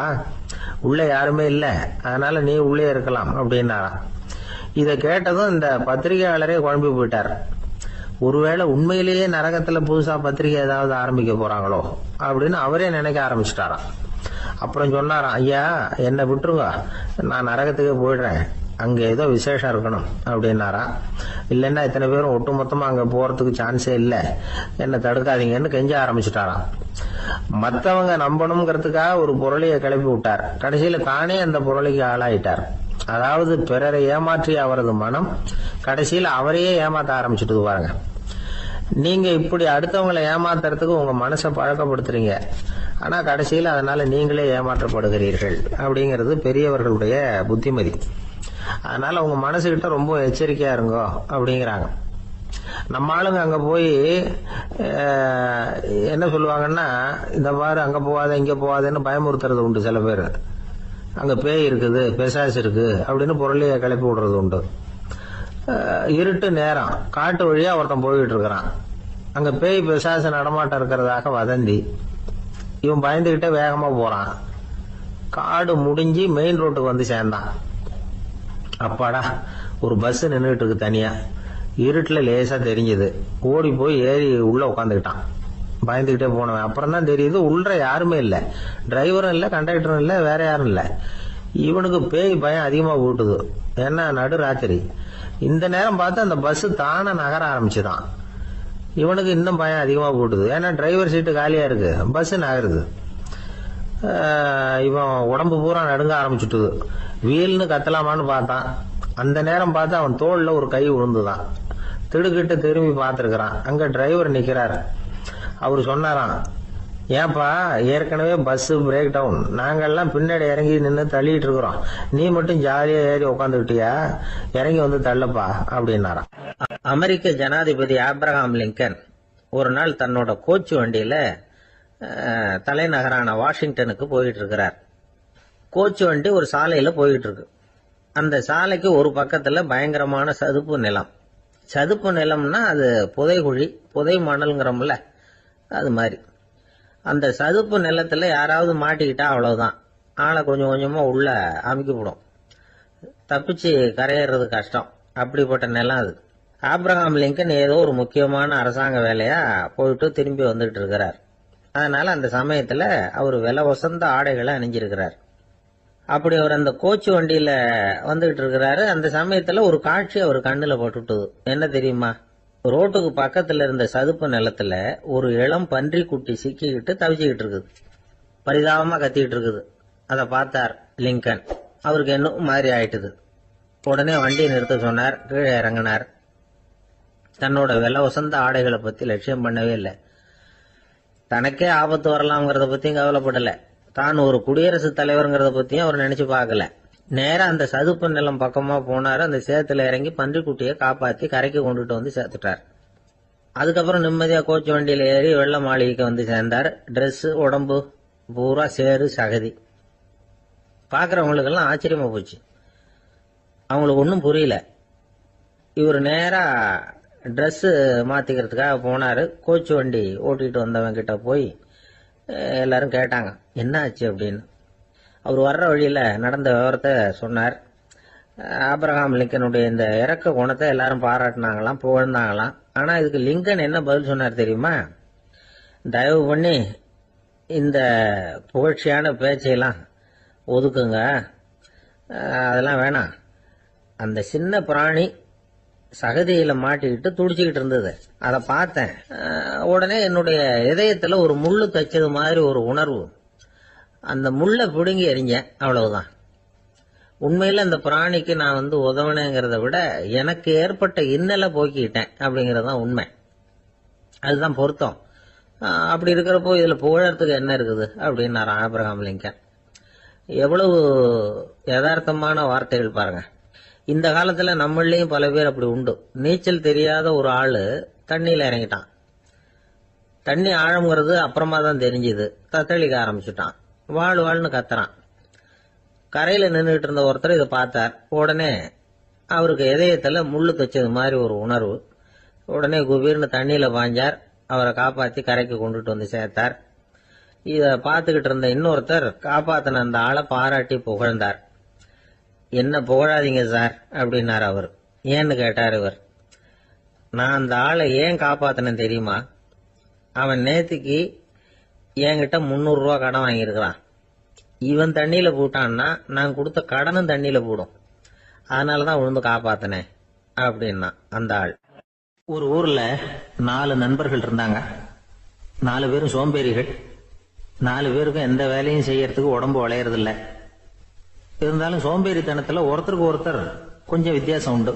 உள்ள யாருமே இல்லை, அதனால நீ உள்ளே இருக்கலாம் அப்படின்னாராம். இதை கேட்டதும் இந்த பத்திரிகையாளரே குழம்பி போயிட்டார். ஒருவேளை உண்மையிலேயே நரகத்துல புதுசா பத்திரிகை ஏதாவது ஆரம்பிக்க போறாங்களோ அப்படின்னு அவரே நினைக்க ஆரம்பிச்சுட்டாராம். அப்புறம் சொன்னாராம், ஐயா என்னை விட்டுருங்க, நான் நரகத்துக்கே போயிடுறேன், அங்க ஏதோ விசேஷம் இருக்கணும் அப்படின்னாராம். இல்லைன்னா இத்தனை பேரும் ஒட்டுமொத்தமா அங்க போறதுக்கு சான்ஸே இல்லை, என்ன தடுக்காதீங்கன்னு கெஞ்ச ஆரம்பிச்சுட்டாராம். மற்றவங்க நம்பணுங்கிறதுக்காக ஒரு பொருளையை கிளப்பி விட்டார். கடைசியில தானே அந்த பொருளைக்கு ஆளாயிட்டார். அதாவது பிறரை ஏமாற்றிய அவரது மனம் கடைசியில் அவரையே ஏமாத்த ஆரம்பிச்சுட்டு பாருங்க. நீங்க இப்படி அடுத்தவங்களை ஏமாத்துறதுக்கு உங்க மனசை பழக்கப்படுத்துறீங்க, ஆனா கடைசியில் அதனால நீங்களே ஏமாற்றப்படுகிறீர்கள் அப்படிங்கிறது பெரியவர்களுடைய புத்திமதி. அதனால உங்க மனசுகிட்ட ரொம்ப எச்சரிக்கையா இருங்கோ அப்படிங்கிறாங்க. நம்ம ஆளுங்க அங்க போய் என்ன சொல்லுவாங்கன்னா, இந்த மாதிரி அங்க போகாத இங்க போகாதன்னு பயமுறுத்துறது உண்டு. சில பேர் அங்க பேய் இருக்குது, பிசாசு இருக்கு அப்படின்னு பொருளைய கிளப்பி விடுறது உண்டு. இருட்டு நேரம் காட்டு வழியா ஒருத்தன் போயிட்டு இருக்கிறான். அங்க பேய் பிசாசு நடமாட்டம் இருக்கிறதாக வதந்தி. இவன் பயந்துகிட்டே வேகமா போறான். காடு முடிஞ்சு மெயின் ரோட்டுக்கு வந்து சேர்ந்தான். அப்பாடா, ஒரு பஸ் நின்றுட்டு இருக்கு தனியா. இருட்டுல லேசா தெரிஞ்சது. ஓடி போய் ஏறி உள்ள உட்காந்துக்கிட்டான். பயந்துகிட்டே போனவன் அப்புறம் தான் தெரியுது உள்ள யாருமே இல்லை, டிரைவரும் இல்லை, கண்டக்டரும் இல்லை, வேற யாரும் இல்லை. இவனுக்கு பேய் பயம் அதிகமா போட்டுது. ஏன்னா நடு ராத்திரி. இந்த நேரம் பார்த்து அந்த பஸ் தானே நகர ஆரம்பிச்சுதான். இவனுக்கு இன்னும் பயம் அதிகமா போட்டுது. ஏன்னா டிரைவர் சீட்டு காலியா இருக்கு, பஸ் நகருது. இவன் உடம்பு பூரா நடுங்க ஆரம்பிச்சுட்டுது. வீல்னு கத்தலாமான்னு பார்த்தான். அந்த நேரம் பார்த்து அவன் தோல்ல ஒரு கை விழுந்துதான். திடுக்கிட்டு திரும்பி பார்த்திருக்கிறான். அங்க டிரைவர் நிக்கிறாரு. அவரு சொன்னாராம், ஏன்பா, ஏற்கனவே பஸ் பிரேக் டவுன், நாங்கெல்லாம் பின்னாடி இறங்கி நின்று தள்ளிட்டு இருக்கிறோம், நீ மட்டும் ஜாலியா ஏறி உக்காந்துக்கிட்டியா, இறங்கி வந்து தள்ளப்பா அப்படின்னாராம். அமெரிக்க ஜனாதிபதி ஆப்ரஹாம் லிங்கன் ஒரு நாள் தன்னோட கோச்சு வண்டியில தலைநகரான வாஷிங்டனுக்கு போயிட்டு இருக்கிறார். கோச்சு வண்டி ஒரு சாலையில போயிட்டு இருக்கு. அந்த சாலைக்கு ஒரு பக்கத்துல பயங்கரமான சதுப்பு நிலம். சதுப்பு நிலம்னா அது புதைகுழி, புதை மணல்ங்கிறோம்ல, அது மாதிரி. அந்த சதுப்பு நிலத்துல யாராவது மாட்டிக்கிட்டா அவ்வளவுதான், ஆளை கொஞ்சம் கொஞ்சமா உள்ள அமுக்கிவிடும், தப்பிச்சு கரையேறது கஷ்டம். அப்படிப்பட்ட நிலம் அது. ஆப்ரஹாம் லிங்கன் ஏதோ ஒரு முக்கியமான அரசாங்க வேலையா போயிட்டு திரும்பி வந்துட்டு இருக்கிறார். அதனால அந்த சமயத்துல அவர் விலை வசந்த ஆடைகளை அணிஞ்சிருக்கிறார். அப்படி அவர் அந்த கோச்சு வண்டியில வந்துகிட்டு இருக்கிறாரு. அந்த சமயத்துல ஒரு காட்சி அவர் கண்ணுல பட்டுட்டுது. என்ன தெரியுமா? ரோட்டுக்கு பக்கத்துல இருந்த சதுப்பு நிலத்துல ஒரு இளம் பன்றி குட்டி சிக்கிக்கிட்டு தவிச்சுக்கிட்டு இருக்குது, பரிதாபமா கத்திக்கிட்டு இருக்குது. அதை பார்த்தார் லிங்கன். அவருக்கு என்ன மாதிரி ஆயிட்டுது. உடனே வண்டியை நிறுத்த சொன்னார், கீழே இறங்கினார். தன்னோட விலை வசந்த ஆடைகளை பத்தி லட்சியம் பண்ணவே இல்லை. தனக்கே ஆபத்து வரலாம்ங்கிறத பத்தியும் கவலைப்படல. தான் ஒரு குடியரசுத் தலைவருங்கிறத பத்தியும் அவர் நினைச்சு பார்க்கல. நேரா அந்த சதுப்பு நிலம் பக்கமா போனாரு. அந்த சேத்துல இறங்கி பன்றிக்குட்டியை காப்பாத்தி கரைக்கு கொண்டுட்டு வந்து சேர்த்துட்டார். அதுக்கப்புறம் நிம்மதியா கோச்சு வண்டியில ஏறி வெள்ள மாளிகைக்கு வந்து சேர்ந்தார். டிரெஸ், உடம்பு பூரா சேரு சகதி. பாக்குறவங்களுக்கெல்லாம் ஆச்சரியமா போச்சு. அவங்களுக்கு ஒன்றும் புரியல. இவர் நேரா ட்ரெஸ் மாத்திக்கிறதுக்காக போனாரு. கோச்சு வண்டி ஓட்டிட்டு வந்தவன் கிட்ட போய் எல்லாரும் கேட்டாங்க, என்ன ஆச்சு அப்படின்னு. அவர் வர்ற வழியில நடந்த விவரத்தை சொன்னார். ஆப்ரஹாம் லிங்கனுடைய இந்த இறக்க குணத்தை எல்லாரும் பாராட்டினாங்களாம், புகழ்ந்தாங்களாம். ஆனா இதுக்கு லிங்கன் என்ன பதில் சொன்னார் தெரியுமா? தயவு பண்ணி இந்த புகழ்ச்சியான பேச்சையெல்லாம் ஒதுக்குங்க, அதெல்லாம் வேணாம். அந்த சின்ன பிராணி சகதியில மாட்டிக்கிட்டு துடிச்சுக்கிட்டு இருந்தது, அதை பார்த்தேன். உடனே என்னுடைய இதயத்துல ஒரு முள்ளு தைச்சது மாதிரி ஒரு உணர்வு. அந்த முள்ளை பிடுங்கி எறிஞ்சேன், அவ்வளவுதான். உண்மையில அந்த பிராணிக்கு நான் உதவினேங்கிறத விட எனக்கு ஏற்பட்ட இன்னலை போக்கிட்டேன் அப்படிங்கறதுதான் உண்மை. அதுதான் பொருத்தம். அப்படி இருக்கிறப்போ இதுல புகழறதுக்கு என்ன இருக்குது அப்படின்னாரு ஆபிரகாம் லிங்கன். எவ்வளவு யதார்த்தமான வார்த்தைகள் பாருங்க. இந்த காலத்துல நம்மளையும் பல பேர் அப்படி உண்டு. நீச்சல் தெரியாத ஒரு ஆளு தண்ணியில இறங்கிட்டான். தண்ணி ஆழம்ங்கிறது அப்புறமா தான் தெரிஞ்சுது. தத்தளிக்க ஆரம்பிச்சுட்டான், வாழ் வாழ்னு கத்துறான். கரையில நின்றுட்டு இருந்த ஒருத்தர் இதை பார்த்தார். உடனே அவருக்கு இதயத்துல முள்ளு தைச்சது மாதிரி ஒரு உணர்வு. உடனே குபீர்னு தண்ணியில பாஞ்சார். அவரை காப்பாத்தி கரைக்கு கொண்டுட்டு வந்து சேர்த்தார். இத பார்த்துக்கிட்டு இருந்த இன்னொருத்தர் காப்பாத்தின அந்த ஆளை பாராட்டி புகழ்ந்தார். என்ன புகழாதீங்க சார் அப்படின்னாரு அவர். ஏன்னு கேட்டார் இவர். நான் அந்த ஆளை ஏன் காப்பாத்தினேன் தெரியுமா? அவன் நேத்துக்கு என்கிட்ட 300 ரூபா கடன் வாங்கியிருக்கிறான். இவன் தண்ணியில போட்டான்னா நான் கொடுத்த கடனும் தண்ணியில போடும். அதனாலதான் விழுந்து காப்பாத்தினேன் அப்படின்னா அந்த ஆள். ஒரு ஊர்ல 4 நண்பர்கள் இருந்தாங்க. 4 பேரும் சோம்பேறிகள். 4 பேருக்கும் எந்த வேலையும் செய்யறதுக்கு உடம்பு வளையறதில்ல. இருந்தாலும் சோம்பேறித்தனத்துல ஒருத்தருக்கு ஒருத்தர் கொஞ்சம் வித்தியாசம் உண்டு.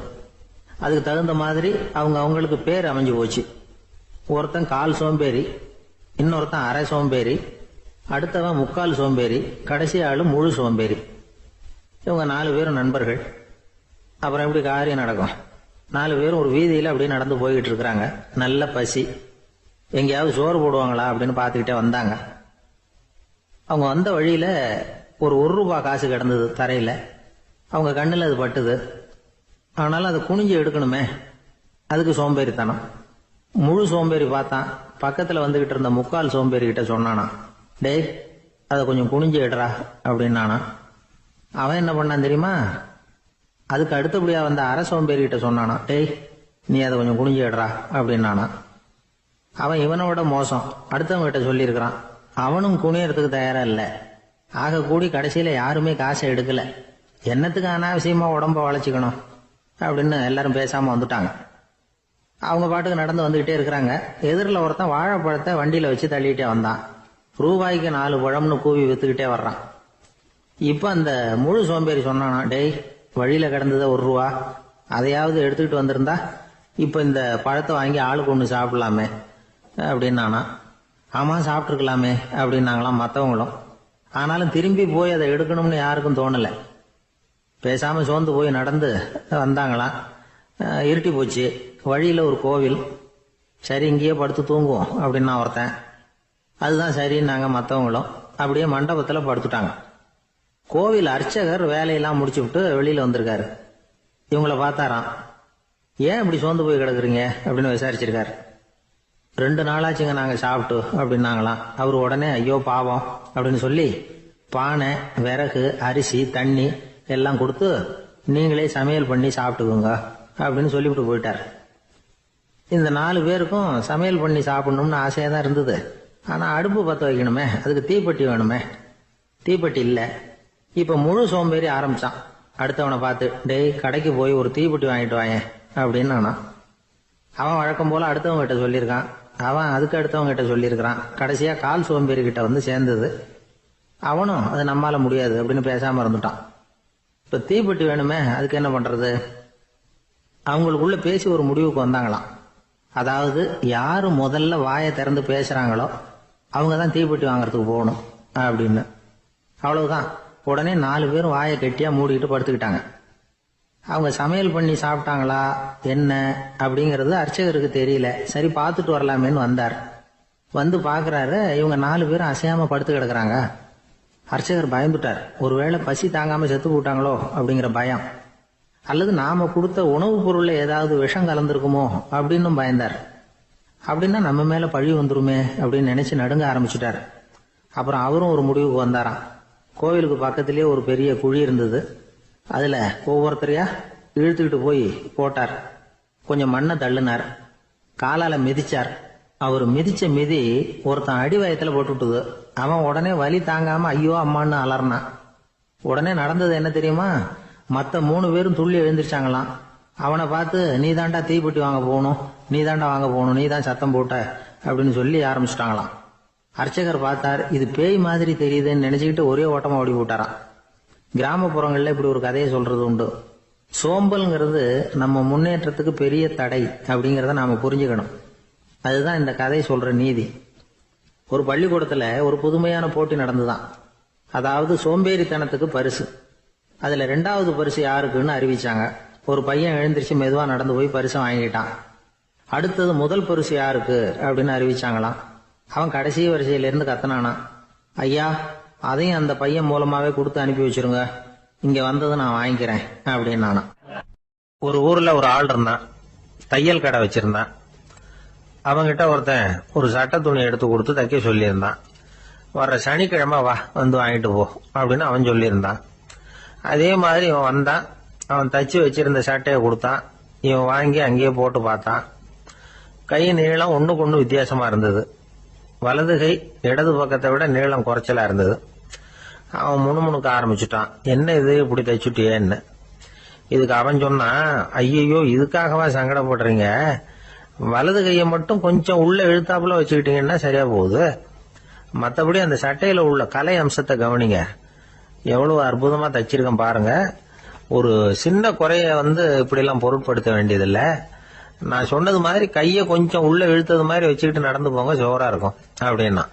அதுக்கு தகுந்த மாதிரி அவங்களுக்கு பேர் அமைஞ்சு போச்சு. ஒருத்தன் கால் சோம்பேறி, இன்னொருத்தன் அரை சோம்பேறி, அடுத்தவன் முக்கால் சோம்பேறி, கடைசி ஆளு முழு சோம்பேறி. இவங்க 4 பேரும் நண்பர்கள். அப்புறம் எப்படி காரியம் நடக்கும்? 4 பேரும் ஒரு வீதியில அப்படியே நடந்து போய்கிட்டு இருக்கிறாங்க. நல்ல பசி. எங்கேயாவது சோறு போடுவாங்களா அப்படின்னு பார்த்துக்கிட்டே வந்தாங்க. அவங்க வந்த வழியில ஒரு 1 ரூபாய் காசு கிடந்தது தரையில. அவங்க கண்ணுல அது பட்டுது. ஆனாலும் அதை குனிஞ்சு எடுக்கணுமே, அதுக்கு சோம்பேறித்தனம். முழு சோம்பேறி பார்த்தான். பக்கத்துல வந்துகிட்டு இருந்த முக்கால் சோம்பேறி கிட்ட சொன்னானா, டேய் அதை கொஞ்சம் குனிஞ்சு எடுறா அப்படின்னானா. அவன் என்ன பண்ணான் தெரியுமா? அதுக்கு அடுத்தபடியா வந்த அரை சோம்பேறி கிட்ட சொன்னானா, டேய் நீ அதை கொஞ்சம் குனிஞ்சு எடுறா அப்படின்னானா. அவன் இவனோட மோசம். அடுத்தவங்க கிட்ட சொல்லியிருக்கிறான். அவனும் குனியறதுக்கு தயாரா இல்ல. ஆக கூடி கடைசியில யாருமே காசை எடுக்கல. என்னத்துக்கு அனாவசியமா உடம்ப வளைச்சிக்கணும் அப்படின்னு எல்லாரும் பேசாம வந்துட்டாங்க. அவங்க பாட்டுக்கு நடந்து வந்துகிட்டே இருக்கிறாங்க. எதிரில் ஒருத்தன் வாழைப்பழத்தை வண்டியில வச்சு தள்ளிட்டே வந்தான். ரூபாய்க்கு 4 பழம்னு கூவி வித்துக்கிட்டே வர்றான். இப்ப அந்த முழு சோம்பேறி சொன்னானா, டேய் வழியில கிடந்தத 1 ரூபா, அதையாவது எடுத்துக்கிட்டு வந்திருந்தா இப்ப இந்த பழத்தை வாங்கி ஆளுக்கு 1 சாப்பிடலாமே அப்படின்னானா. ஆமா சாப்பிட்டுருக்கலாமே அப்படின்னாங்களாம் மற்றவங்களும். ஆனாலும் திரும்பி போய் அதை எடுக்கணும்னு யாருக்கும் தோணலை. பேசாம சோர்ந்து போய் நடந்து வந்தாங்களாம். இருட்டி போச்சு. வழியில ஒரு கோவில். சரி இங்கேயே படுத்து தூங்குவோம் அப்படின்னா ஒருத்தன். அதுதான் சரின்னாங்க மற்றவங்களும். அப்படியே மண்டபத்தில் படுத்துட்டாங்க. கோவில் அர்ச்சகர் வேலையெல்லாம் முடிச்சு விட்டு வெளியில வந்திருக்காரு. இவங்கள பார்த்தாராம். ஏன் இப்படி சோர்ந்து போய் கிடக்குறீங்க அப்படின்னு விசாரிச்சிருக்காரு. 2 நாளாச்சுங்க நாங்க சாப்பிட்டு அப்படின்னாங்களாம். அவர் உடனே ஐயோ பாவம் அப்படின்னு சொல்லி பானை, விறகு, அரிசி, தண்ணி எல்லாம் கொடுத்து நீங்களே சமையல் பண்ணி சாப்பிட்டுக்கோங்க அப்படின்னு சொல்லிவிட்டு போயிட்டார். இந்த 4 பேருக்கும் சமையல் பண்ணி சாப்பிடணும்னு ஆசையா தான் இருந்தது. ஆனா அடுப்பு பற்ற வைக்கணுமே, அதுக்கு தீப்பெட்டி வேணுமே. தீப்பெட்டி இல்லை. இப்ப முழு சோம்பேறி ஆரம்பிச்சான். அடுத்தவனை பார்த்து, டேய் கடைக்கு போய் ஒரு தீப்பெட்டி வாங்கிட்டு வாயேன் அப்படின்னு நானா. அவன் வழக்கம் போல அடுத்தவங்க கிட்ட சொல்லியிருக்கான். அவன் அதுக்கு அடுத்தவங்க கிட்ட சொல்லியிருக்கிறான். கடைசியா கால் சோம்பேறி கிட்ட வந்து சேர்ந்தது. அவனும் அது நம்மால முடியாது அப்படின்னு பேசாம இருந்துட்டான். இப்ப தீப்பெட்டி வேணுமே, அதுக்கு என்ன பண்றது? அவங்களுக்குள்ள பேசி ஒரு முடிவுக்கு வந்தாங்களாம். அதாவது யாரு முதல்ல வாயை திறந்து பேசுறாங்களோ அவங்க தான் தீப்பெட்டி வாங்கறதுக்கு போகணும் அப்படின்னு. அவ்வளவுதான். உடனே 4 பேரும் வாயை கெட்டியா மூடிக்கிட்டு படுத்துக்கிட்டாங்க. அவங்க சமையல் பண்ணி சாப்பிட்டாங்களா என்ன அப்படிங்கறது அர்ச்சகருக்கு தெரியல. சரி பார்த்துட்டு வரலாமேன்னு வந்தார். வந்து பாக்குறாரு, இவங்க 4 பேரும் அசையாம படுத்து கிடக்குறாங்க. அர்ச்சகர் பயந்துட்டார். ஒருவேளை பசி தாங்காம செத்து போட்டாங்களோ அப்படிங்கிற பயம், அல்லது நாம கொடுத்த உணவுப் பொருள்ல ஏதாவது விஷம் கலந்துருக்குமோ அப்படின்னு பயந்தார். அப்படின்னா நம்ம மேல பழி வந்துருமே அப்படின்னு நினைச்சு நடுங்க ஆரம்பிச்சுட்டார். அப்புறம் அவரும் ஒரு முடிவுக்கு வந்தாராம். கோவிலுக்கு பக்கத்திலேயே ஒரு பெரிய குழி இருந்தது. அதுல ஒவ்வொருத்தரையா இழுத்துக்கிட்டு போய் போட்டார். கொஞ்சம் மண்ணை தள்ளினார். காலால மிதிச்சார். அவர் மிதிச்ச மிதி ஒருத்தன் அடி வயத்துல போட்டுவிட்டது. அவன் உடனே வலி தாங்காம ஐயோ அம்மான்னு அலர்னான். உடனே நடந்தது என்ன தெரியுமா? மத்த 3 பேரும் துள்ளி எழுந்திருச்சாங்களாம். அவனை பார்த்து நீ தாண்டா தீப்பெட்டி வாங்க போகணும், நீ தாண்டா வாங்க போகணும், நீ தான் சத்தம் போட்ட அப்படின்னு சொல்லி ஆரம்பிச்சுட்டாங்களாம். அர்ச்சகர் பார்த்தார். இது பேய் மாதிரி தெரியுதுன்னு நினைச்சுக்கிட்டு ஒரே ஓட்டமா ஓடி போட்டாராம். கிராமப்புறங்கள்ல இப்படி ஒரு கதையை சொல்றது உண்டு. சோம்பல்ங்கிறது நம்ம முன்னேற்றத்துக்கு பெரிய தடை அப்படிங்கறத நாம புரிஞ்சுக்கணும். அதுதான் இந்த கதை சொல்ற நீதி. ஒரு பள்ளிக்கூடத்துல ஒரு புதுமையான போட்டி நடந்துதான். அதாவது சோம்பேறித்தனத்துக்கு பரிசு. அதுல 2வது பரிசு யாருக்குன்னு அறிவிச்சாங்க. ஒரு பையன் எழுந்திருச்சு மெதுவா நடந்து போய் பரிசை வாங்கிட்டான். அடுத்தது முதல் பரிசு யாருக்கு அப்படின்னு அறிவிச்சாங்களாம். அவன் கடைசி வரிசையில இருந்து கத்தனானா, ஐயா அதையும் அந்த பையன் மூலமாவே கொடுத்து அனுப்பி வச்சிருங்க, இங்க வந்தது நான் வாங்கிக்கிறேன் அப்படின்னு நானா. ஒரு ஊர்ல ஒரு ஆள் இருந்தான். தையல் கடை வச்சிருந்தான். அவங்கிட்ட ஒருத்தன் ஒரு சட்டை துணி எடுத்து கொடுத்து தைக்க சொல்லியிருந்தான். வர்ற சனிக்கிழமை வா வந்து வாங்கிட்டு போ அப்படின்னு அவன் சொல்லியிருந்தான். அதே மாதிரி இவன் வந்தான். அவன் தச்சு வச்சிருந்த சட்டையை கொடுத்தான். இவன் வாங்கி அங்கேயே போட்டு பார்த்தான். கை நீளம் ஒண்ணுக்கு ஒண்ணு வித்தியாசமா இருந்தது. வலது கை இடது பக்கத்தை விட நீளம் குறைச்சலா இருந்தது. அவன் முணுமுணுக்க ஆரம்பிச்சுட்டான். என்ன இது இப்படி தைச்சுட்டியேன்னு. இதுக்கு அவன் சொன்னான், ஐயோ இதுக்காகவா சங்கடப்படுறீங்க, வலது கையை மட்டும் கொஞ்சம் உள்ள இழுத்தாப்புல வச்சுக்கிட்டீங்கன்னா சரியா போகுது. மற்றபடி அந்த சட்டையில உள்ள கலை அம்சத்தை கவனிங்க, எவ்வளவு அற்புதமா தச்சிருக்கேன் பாருங்க. ஒரு சின்ன குறைய இப்படி எல்லாம் பொருட்படுத்த வேண்டியதில்லை. நான் சொன்னது மாதிரி கைய கொஞ்சம் உள்ள இழுத்தது மாதிரி வச்சுக்கிட்டு நடந்து போங்க, ஜோரா இருக்கும் அப்படின்னா.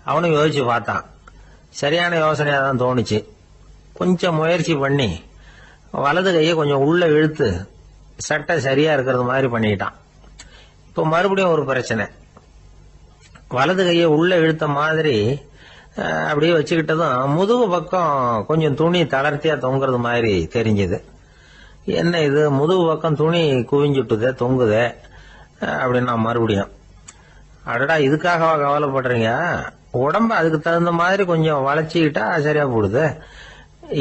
அவனும் யோசிச்சு பார்த்தான். சரியான யோசனையா தான் தோணுச்சு. கொஞ்சம் முயற்சி பண்ணி வலது கையை கொஞ்சம் உள்ள இழுத்து சட்டை சரியா இருக்கிறது மாதிரி பண்ணிட்டான். இப்ப மறுபடியும் ஒரு பிரச்சனை. வலது கையை உள்ள இழுத்த மாதிரி அப்படியே வச்சுக்கிட்டதும் முதுகு பக்கம் கொஞ்சம் துணி தளர்த்தியா தொங்குறது மாதிரி தெரிஞ்சது. என்ன இது முதுகு பக்கம் துணி குவிஞ்சுட்டுதே தொங்குதே அப்படின்னா மறுபடியும், அடடா இதுக்காகவா கவலைப்படுறீங்க, உடம்ப அதுக்கு தகுந்த மாதிரி கொஞ்சம் வளைச்சிக்கிட்டா சரியா போடுது.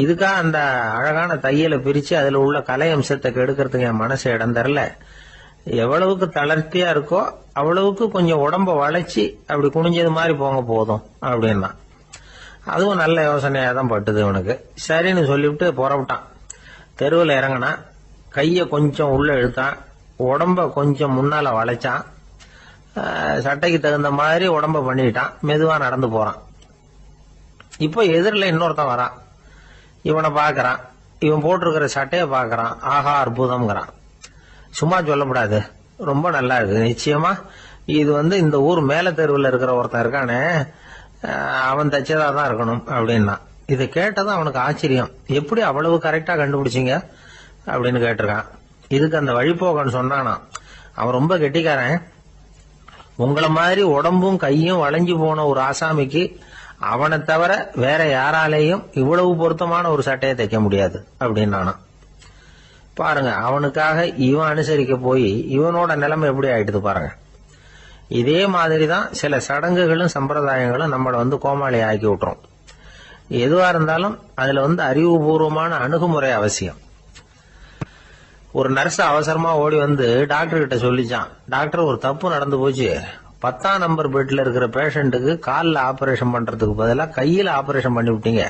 இதுக்காக அந்த அழகான தையலை பிரிச்சு அதுல உள்ள கலை அம்சத்தை கெடுக்கிறதுக்கு என் மனசு இடம் தரல. எவ்வளவுக்கு தளர்த்தியா இருக்கோ அவ்வளவுக்கு கொஞ்சம் உடம்ப வளைச்சி அப்படி குனிஞ்சது மாதிரி போங்க போதும் அப்படின்னா. அதுவும் நல்ல யோசனையா தான் பட்டுது இவனுக்கு. சரின்னு சொல்லிவிட்டு புறப்பட்டான். தெருவில் இறங்கினான். கைய கொஞ்சம் உள்ள இழுத்தான். உடம்ப கொஞ்சம் முன்னால வளைச்சான். சட்டைக்கு தகுந்த மாதிரி உடம்ப பண்ணிட்டான். மெதுவா நடந்து போறான். இப்ப எதிரில் இன்னொருத்தன் வரான். இவனை பாக்குறான். இவன் போட்டிருக்கிற சட்டைய பாக்குறான். ஆஹா அற்புதம்ங்கிறான். சும்மா சொல்லக்கூடாது, ரொம்ப நல்லா இருக்கு, நிச்சயமா இது இந்த ஊர் மேல தெருவில் இருக்கிற ஒருத்தன் இருக்கானே, அவன் தச்சதா தான் இருக்கணும் அப்படின்னா. இதை கேட்டதும் அவனுக்கு ஆச்சரியம். எப்படி அவ்வளவு கரெக்டா கண்டுபிடிச்சிங்க அப்படின்னு கேட்டிருக்கான். இதுக்கு அந்த வழிபோகன்னு சொன்னானா, அவன் ரொம்ப கெட்டிக்காரன். உங்களை மாதிரி உடம்பும் கையும் வளைஞ்சு போன ஒரு ஆசாமிக்கு அவனை தவிர வேற யாராலேயும் இவ்வளவு பொருத்தமான ஒரு சட்டையை தைக்க முடியாது அப்படின்னானா. பாருங்க, அவனுக்காக இவன் அனுசரிக்க போய் இவனோட நிலைமை எப்படி ஆயிடுது பாருங்க. இதே மாதிரிதான் சில சடங்குகளும் சம்பிரதாயங்களும் நம்மளை கோமாளி ஆக்கி விட்டுரும். எதுவா இருந்தாலும் அதுல அறிவுபூர்வமான அணுகுமுறை அவசியம். ஒரு நர்ஸ் அவசரமா ஓடி டாக்டர் கிட்ட சொல்லிச்சான், டாக்டர் ஒரு தப்பு நடந்து போச்சு, 10ஆம் நம்பர் பெட்ல இருக்கிற பேஷண்ட்டுக்கு காலில் ஆபரேஷன் பண்றதுக்கு பதிலாக கையில ஆபரேஷன் பண்ணி விட்டீங்க.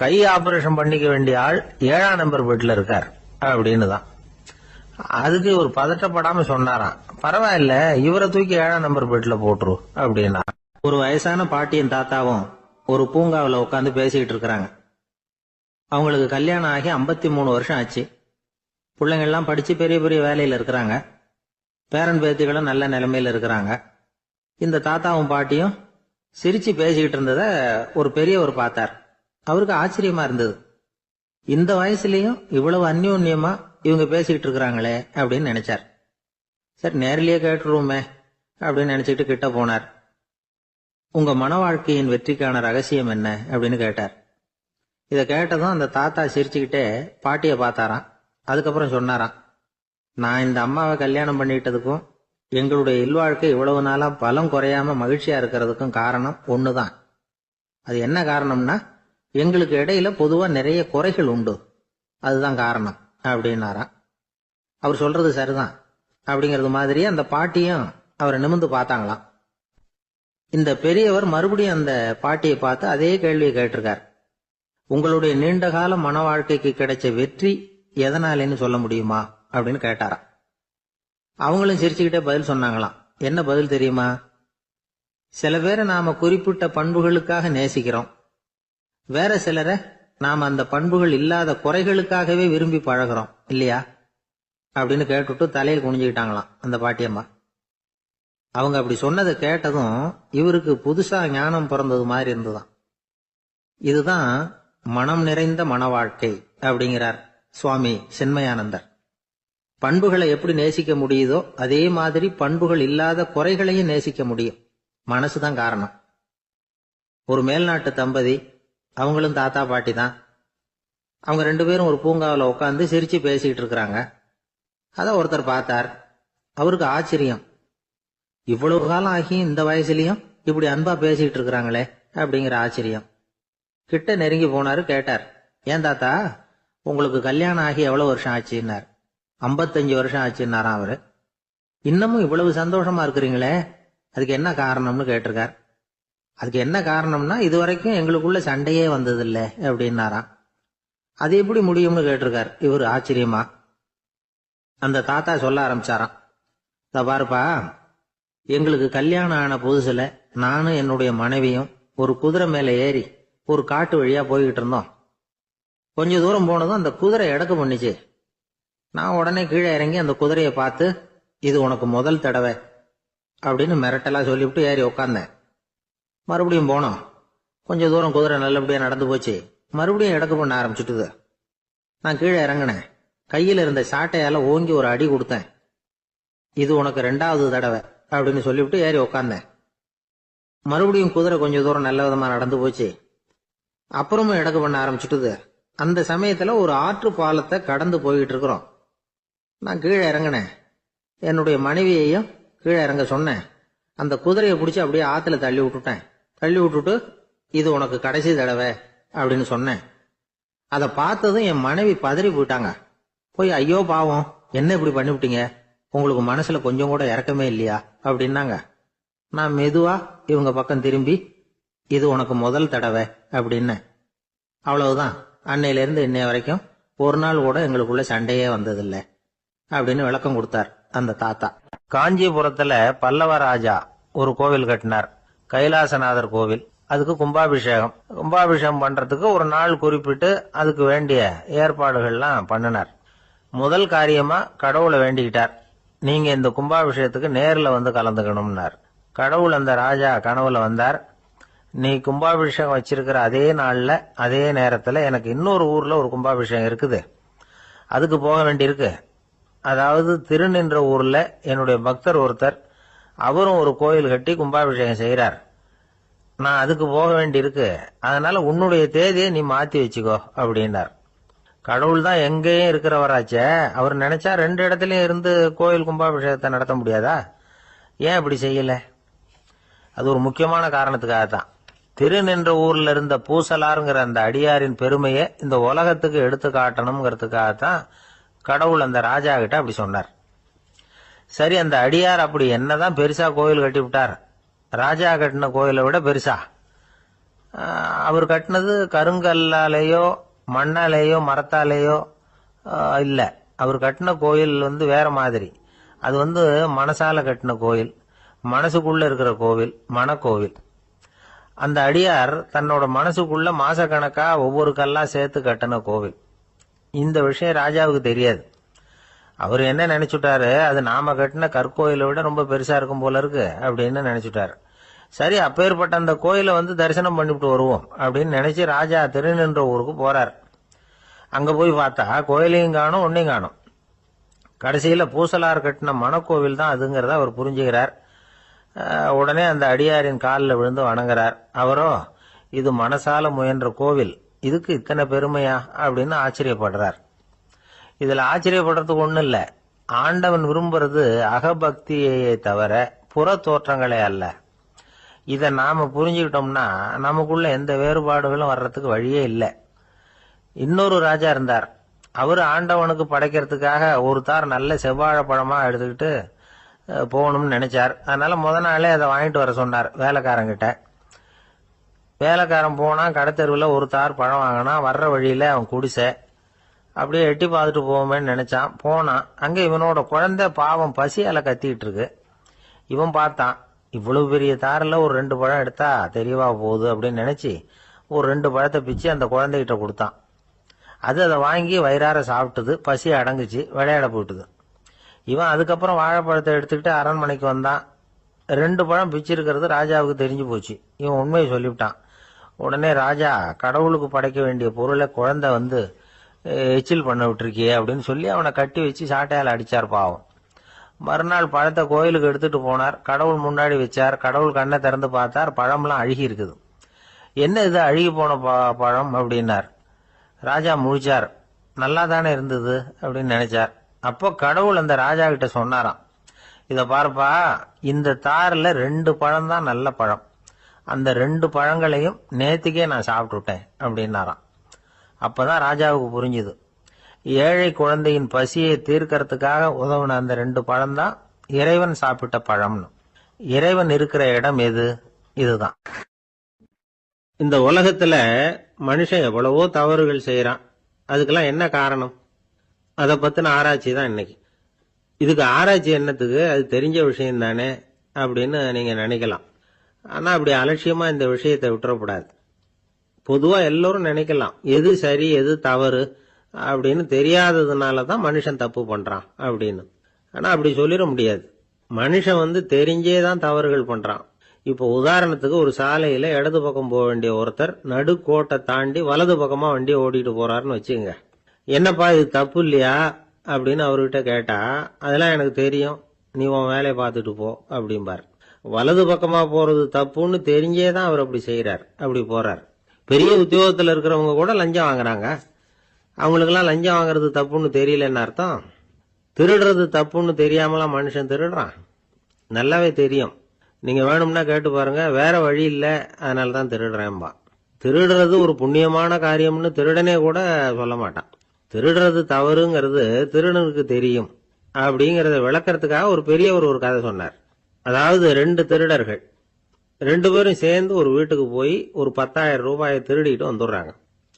கை ஆபரேஷன் பண்ணிக்க வேண்டிய ஆள் 7ஆம் நம்பர் பெட்ல இருக்கார் அப்படின்னு தான். அதுக்கு ஒரு பதட்டப்படாம சொன்னாராம், பரவாயில்ல, இவரை தூக்கி 7ஆம் நம்பர் பெட்ல போட்டுரு அப்படின்னா. ஒரு வயசான பாட்டியும் தாத்தாவும் ஒரு பூங்காவில் உட்காந்து பேசிக்கிட்டு இருக்கிறாங்க. அவங்களுக்கு கல்யாணம் ஆகி 53 வருஷம் ஆச்சு. பிள்ளைங்கள்லாம் படிச்சு பெரிய பெரிய வேலையில இருக்கிறாங்க. பேரன் பேத்திகளும் நல்ல நிலைமையில இருக்கிறாங்க. இந்த தாத்தாவும் பாட்டியும் சிரிச்சு பேசிக்கிட்டு இருந்தத ஒரு பெரியவர் பார்த்தார். அவருக்கு ஆச்சரியமா இருந்தது. இந்த வயசுலயும் இவ்வளவு அந்யோன்யமா இவங்க பேசிக்கிட்டு இருக்கிறாங்களே அப்படின்னு நினைச்சார். சரி, நேரிலேயே கேட்டுருவோமே அப்படின்னு நினைச்சிட்டு கிட்ட போனார். உங்க மன வாழ்க்கையின் வெற்றிக்கான ரகசியம் என்ன அப்படின்னு கேட்டார். இதை கேட்டதும் அந்த தாத்தா சிரிச்சுக்கிட்டே பாட்டியை பார்த்தாராம். அதுக்கப்புறம் சொன்னாராம், நான் இந்த அம்மாவை கல்யாணம் பண்ணிட்டதுக்கும் எங்களுடைய இல்வாழ்க்கை இவ்வளவு நாளா பலம் குறையாம மகிழ்ச்சியா இருக்கிறதுக்கும் காரணம் ஒண்ணுதான். அது என்ன காரணம்னா, எங்களுக்கு இடையில பொதுவா நிறைய குறைகள் உண்டு, அதுதான் காரணம் அப்படின்னாராம். அவர் சொல்றது சரிதான் அப்படிங்கிறது மாதிரியே அந்த பாட்டியும் அவரை நிமிர்ந்து பார்த்தாங்களாம். இந்த பெரியவர் மறுபடியும் அந்த பாட்டியை பார்த்து அதே கேள்வியை கேட்டிருக்கார். உங்களுடைய நீண்டகால மன வாழ்க்கைக்கு கிடைச்ச வெற்றி எதனாலேன்னு சொல்ல முடியுமா அப்படின்னு கேட்டாராம். அவங்களும் சிரிச்சுக்கிட்டே பதில் சொன்னாங்களாம். என்ன பதில் தெரியுமா? சில பேரை நாம குறிப்பிட்ட பண்புகளுக்காக நேசிக்கிறோம், வேற சிலரை நாம அந்த பண்புகள் இல்லாத குறைகளுக்காகவே விரும்பி பழகிறோம் இல்லையா அப்படின்னு கேட்டுட்டு தலையில் குனிஞ்சுக்கிட்டாங்களாம் அந்த பாட்டியம்மா. அவங்க அப்படி சொன்னதை கேட்டதும் இவருக்கு புதுசா ஞானம் பிறந்தது மாதிரி இருந்துதான். இதுதான் மனம் நிறைந்த மன வாழ்க்கை அப்படிங்கிறார் சுவாமி சின்மயானந்தர். பண்புகளை எப்படி நேசிக்க முடியுதோ அதே மாதிரி பண்புகள் இல்லாத குறைகளையும் நேசிக்க முடியும். மனசுதான் காரணம். ஒரு மேல்நாட்டு தம்பதி, அவங்களும் தாத்தா பாட்டி தான். அவங்க 2 பேரும் ஒரு பூங்காவில் உட்காந்து சிரிச்சு பேசிக்கிட்டு இருக்கிறாங்க. அத ஒருத்தர் பார்த்தார். அவருக்கு ஆச்சரியம், இவ்வளவு காலம் ஆகி இந்த வயசுலயும் இப்படி அன்பா பேசிக்கிட்டு இருக்கிறாங்களே அப்படிங்கிற ஆச்சரியம். கிட்ட நெருங்கி போனாரு. கேட்டார், ஏன் தாத்தா, உங்களுக்கு கல்யாணம் ஆகி எவ்வளவு வருஷம் ஆச்சுன்னார். 55 வருஷம் ஆச்சுன்னாராம் அவரு. இன்னமும் இவ்வளவு சந்தோஷமா இருக்கிறீங்களே, அதுக்கு என்ன காரணம்னு கேட்டிருக்கார். அதுக்கு என்ன காரணம்னா, இதுவரைக்கும் எங்களுக்குள்ள சண்டையே வந்ததில்ல அப்படின்னாராம். அது எப்படி முடியும்னு கேட்டிருக்கார் இவர் ஆச்சரியமா. அந்த தாத்தா சொல்ல ஆரம்பிச்சாராம், இத பாருப்பா, எங்களுக்கு கல்யாணம் ஆன புதுசுல நானும் என்னுடைய மனைவியும் ஒரு குதிரை மேல ஏறி ஒரு காட்டு வழியா போய்கிட்டு இருந்தோம். கொஞ்ச தூரம் போனதும் அந்த குதிரை எடக்கு பண்ணிச்சு. நான் உடனே கீழே இறங்கி அந்த குதிரையை பார்த்து, இது உனக்கு முதல் தடவை அப்படின்னு மிரட்டலா சொல்லிவிட்டு ஏறி உட்கார்ந்தேன். மறுபடியும் போனோம். கொஞ்ச தூரம் குதிரை நல்லபடியா நடந்து போச்சு. மறுபடியும் எடக்கு பண்ண ஆரம்பிச்சுட்டுது. நான் கீழே இறங்கினேன். கையில் இருந்த சாட்டையால ஓங்கி ஒரு அடி கொடுத்தேன். இது உனக்கு 2வது தடவை அப்படின்னு சொல்லிவிட்டு ஏறி உட்கார்ந்தேன். மறுபடியும் குதிரை கொஞ்ச தூரம் நல்ல விதமா நடந்து போச்சு. அப்புறமும் எடக்கு பண்ண ஆரம்பிச்சுட்டுது. அந்த சமயத்துல ஒரு ஆற்று பாலத்தை கடந்து போய்கிட்டு இருக்கிறோம். நான் கீழே இறங்கினேன். என்னுடைய மனைவியையும் கீழே இறங்க சொன்னேன். அந்த குதிரையை பிடிச்சி அப்படியே ஆத்துல தள்ளி விட்டுட்டேன். தள்ளி விட்டுட்டு, இது உனக்கு கடைசி தடவை அப்படின்னு சொன்னேன். அதை பார்த்ததும் என் மனைவி பதறி போயிட்டாங்க. போய், ஐயோ பாவம், என்ன இப்படி பண்ணிவிட்டீங்க, உங்களுக்கு மனசுல கொஞ்சம் கூட இறக்கமே இல்லையா அப்படின்னாங்க. நான் மெதுவா இவங்க பக்கம் திரும்பி, இது உனக்கு முதல் தடவை அப்படின்னு. அவ்வளவுதான், அன்னையில இருந்து இன்னைய வரைக்கும் ஒரு நாள் கூட எங்களுக்குள்ள சண்டையே வந்ததில்லை அப்படின்னு விளக்கம் கொடுத்தார் அந்த தாத்தா. காஞ்சிபுரத்துல பல்லவ ராஜா ஒரு கோவில் கட்டினார், கைலாசநாதர் கோவில். அதுக்கு கும்பாபிஷேகம் பண்றதுக்கு ஒரு நாள் குறிப்பிட்டு அதுக்கு வேண்டிய ஏற்பாடுகள்லாம் பண்ணினார். முதல் காரியமா கடவுளை வேண்டிக்கிட்டார். நீங்க இந்த கும்பாபிஷேகத்துக்கு நேரில் வந்து கலந்துக்கணும்னார். கடவுள் அந்த ராஜா கனவுல வந்தார். நீ கும்பாபிஷேகம் வச்சிருக்கிற அதே நாள்ல அதே நேரத்துல எனக்கு இன்னொரு ஊர்ல ஒரு கும்பாபிஷேகம் இருக்குது, அதுக்கு போக வேண்டியிருக்கு. அதாவது திருநின்ற ஊர்ல என்னுடைய பக்தர் ஒருத்தர், அவரும் ஒரு கோயில் கட்டி கும்பாபிஷேகம் செய்யறார். நான் அதுக்கு போக வேண்டியிருக்கு, அதனால உன்னுடைய தேதியை நீ மாத்தி வச்சுக்கோ அப்படின்னார். கடவுள் தான் எங்கேயும் இருக்கிறவராச்சே, அவர் நினைச்சா 2 இடத்துலயும் இருந்து கோயில் கும்பாபிஷேகத்தை நடத்த முடியாதா? ஏன் இப்படி செய்யல? அது ஒரு முக்கியமான காரணத்துக்காகத்தான். திருநின்ற ஊர்ல இருந்த பூசலாருங்கிற அந்த அடியாரின் பெருமையை இந்த உலகத்துக்கு எடுத்து காட்டணுங்கிறதுக்காகத்தான் கடவுள் அந்த ராஜா கிட்ட அப்படி சொன்னார். சரி, அந்த அடியார் அப்படி என்னதான் பெருசா கோயில் கட்டி விட்டார்? ராஜா கட்டின கோயிலை விட பெருசா? அவர் கட்டினது கருங்கல்லாலேயோ மண்ணாலேயோ மரத்தாலேயோ இல்ல. அவர் கட்டின கோயில் வேற மாதிரி. அது மனசால கட்டின கோயில், மனசுக்குள்ள இருக்கிற கோவில், மனக்கோவில். அந்த அடியார் தன்னோட மனசுக்குள்ள மாசக்கணக்கா ஒவ்வொரு கல்லா சேர்த்து கட்டின கோவில். இந்த விஷயம் ராஜாவுக்கு தெரியாது. அவர் என்ன நினைச்சுட்டாரு, அது நாம கட்டின கற்கோயிலை விட ரொம்ப பெருசா இருக்கும் போல இருக்கு அப்படின்னு நினைச்சுட்டாரு. சரி, அப்பேற்பட்ட அந்த கோயிலை தரிசனம் பண்ணிவிட்டு வருவோம் அப்படின்னு நினைச்சு ராஜா திருநின்ற ஊருக்கு போறார். அங்க போய் பார்த்தா கோயிலையும் காணும், ஒன்னையும் காணும். கடைசியில பூசலார் கட்டின மனக்கோவில் தான் அதுங்கிறத அவர் புரிஞ்சுக்கிறார். உடனே அந்த அடியாரின் காலில் விழுந்து வணங்குறார். அவரோ, இது மனசால முயன்ற கோவில், இதுக்கு இத்தனை பெருமையா அப்படின்னு ஆச்சரியப்படுறார். இதுல ஆச்சரியப்படுறதுக்கு ஒண்ணும் இல்ல. ஆண்டவன் விரும்புறது அகபக்தியை தவிர புற தோற்றங்களே அல்ல. இத நாம புரிஞ்சுக்கிட்டோம்னா நமக்குள்ள எந்த வேறுபாடுகளும் வர்றதுக்கு வழியே இல்லை. இன்னொரு ராஜா இருந்தார். அவரு ஆண்டவனுக்கு படைக்கிறதுக்காக ஒரு தார் நல்ல செவ்வாழைப்பழமா எடுத்துக்கிட்டு போகணும்னு நினைச்சார். அதனால முத நாளே அதை வாங்கிட்டு வர சொன்னார் வேலைக்காரங்கிட்ட. வேலைக்காரன் போனா கடைத்தெருவில் ஒரு தார் பழம் வாங்கினா. வர்ற வழியில அவன் குடிசை. அப்படியே எட்டி பார்த்துட்டு போவோமேன்னு நினைச்சான். போனான். அங்க இவனோட குழந்தை பாவம் பசியால கத்திட்டு இருக்கு. இவன் பார்த்தான், இவ்வளவு பெரிய தாரில் ஒரு 2 பழம் எடுத்தா தெரியவா போகுது அப்படின்னு நினைச்சு ஒரு 2 பழத்தை பிச்சு அந்த குழந்தைகிட்ட கொடுத்தான். அதை வாங்கி வயிறார சாப்பிட்டது. பசி அடங்குச்சு, விளையாட போயிட்டுது. இவன் அதுக்கப்புறம் வாழைப்பழத்தை எடுத்துக்கிட்டு அரண்மனைக்கு வந்தான். 2 பழம் பிச்சிருக்கிறது ராஜாவுக்கு தெரிஞ்சு போச்சு. இவன் உண்மையை சொல்லிவிட்டான். உடனே ராஜா, கடவுளுக்கு படைக்க வேண்டிய பொருளை குழந்தை எச்சில் பண்ண விட்டுருக்கியே அப்படின்னு சொல்லி அவனை கட்டி வச்சு சாட்டையால் அடிச்சார் பாவம். மறுநாள் பழத்தை கோயிலுக்கு எடுத்துட்டு போனார். கடவுள் முன்னாடி வச்சார். கடவுள் கண்ணை திறந்து பார்த்தார், பழம்லாம் அழுகி இருக்குது. என்ன இது அழுகி போன பழம் அப்படின்னார். ராஜா முழிச்சார். நல்லா தானே இருந்தது அப்படின்னு நினைச்சார். அப்போ கடவுள் அந்த ராஜா கிட்ட சொன்னாராம், இத பாருப்பா, இந்த தாரில் 2 பழம் தான் நல்ல பழம். அந்த 2 பழங்களையும் நேத்துக்கே நான் சாப்பிட்டுட்டேன் அப்படின்னாராம். அப்பதான் ராஜாவுக்கு புரிஞ்சுது, ஏழை குழந்தையின் பசியை தீர்க்கறதுக்காக உதவுன அந்த 2 பழம் தான் இறைவன் சாப்பிட்ட பழம்னு. இறைவன் இருக்கிற இடம் எது? இதுதான். இந்த உலகத்துல மனுஷன் எவ்வளவோ தவறுகள் செய்யறான். அதுக்கெல்லாம் என்ன காரணம்? அதை பத்தின ஆராய்ச்சி தான் இன்னைக்கு. இதுக்கு ஆராய்ச்சி என்னத்துக்கு? அது தெரிஞ்ச விஷயம் தானே அப்படின்னு நீங்க நினைக்கலாம். ஆனா அப்படி அலட்சியமா இந்த விஷயத்தை விட்டுறக்கூடாது. பொதுவா எல்லோரும் நினைக்கலாம், எது சரி எது தவறு அப்படின்னு தெரியாததுனாலதான் மனுஷன் தப்பு பண்றான் அப்படின்னு. ஆனா அப்படி சொல்லிட முடியாது. மனுஷன் தெரிஞ்சேதான் தவறுகள் பண்றான். இப்போ உதாரணத்துக்கு ஒரு சாலையில இடது பக்கம் போக வேண்டிய ஒருத்தர் நடுக்கோட்டை தாண்டி வலது பக்கமா வண்டியை ஓட்டிட்டு போறாருன்னு வச்சுங்க. என்னப்பா இது தப்பு இல்லையா அப்படின்னு அவர்கிட்ட கேட்டா, அதெல்லாம் எனக்கு தெரியும், நீ உன் வேலையை பார்த்துட்டு போ அப்படிம்பார். வலது பக்கமா போறது தப்புன்னு தெரிஞ்சேதான் அவர் அப்படி செய்யறார், அப்படி போறார். பெரிய உத்தியோகத்துல இருக்கிறவங்க கூட லஞ்சம் வாங்குறாங்க. அவங்களுக்கெல்லாம் லஞ்சம் வாங்குறது தப்புன்னு தெரியலன்னு அர்த்தம். திருடுறது தப்புன்னு தெரியாமலாம் மனுஷன் திருடுறான். நல்லாவே தெரியும். நீங்க வேணும்னா கேட்டு பாருங்க, வேற வழி இல்ல அதனாலதான் திருடுறேன்பா. திருடுறது ஒரு புண்ணியமான காரியம்னு திருடனே கூட சொல்ல மாட்டான். திருடுறது தவறுங்கிறது திருடனுக்கு தெரியும் அப்படிங்கறத விளக்கறதுக்காக ஒரு பெரியவர் ஒரு கதை சொன்னார். அதாவது 2 திருடர்கள் 2 பேரும் சேர்ந்து ஒரு வீட்டுக்கு போய் ஒரு 10,000 ரூபாயை திருடிட்டு வந்துடுறாங்க.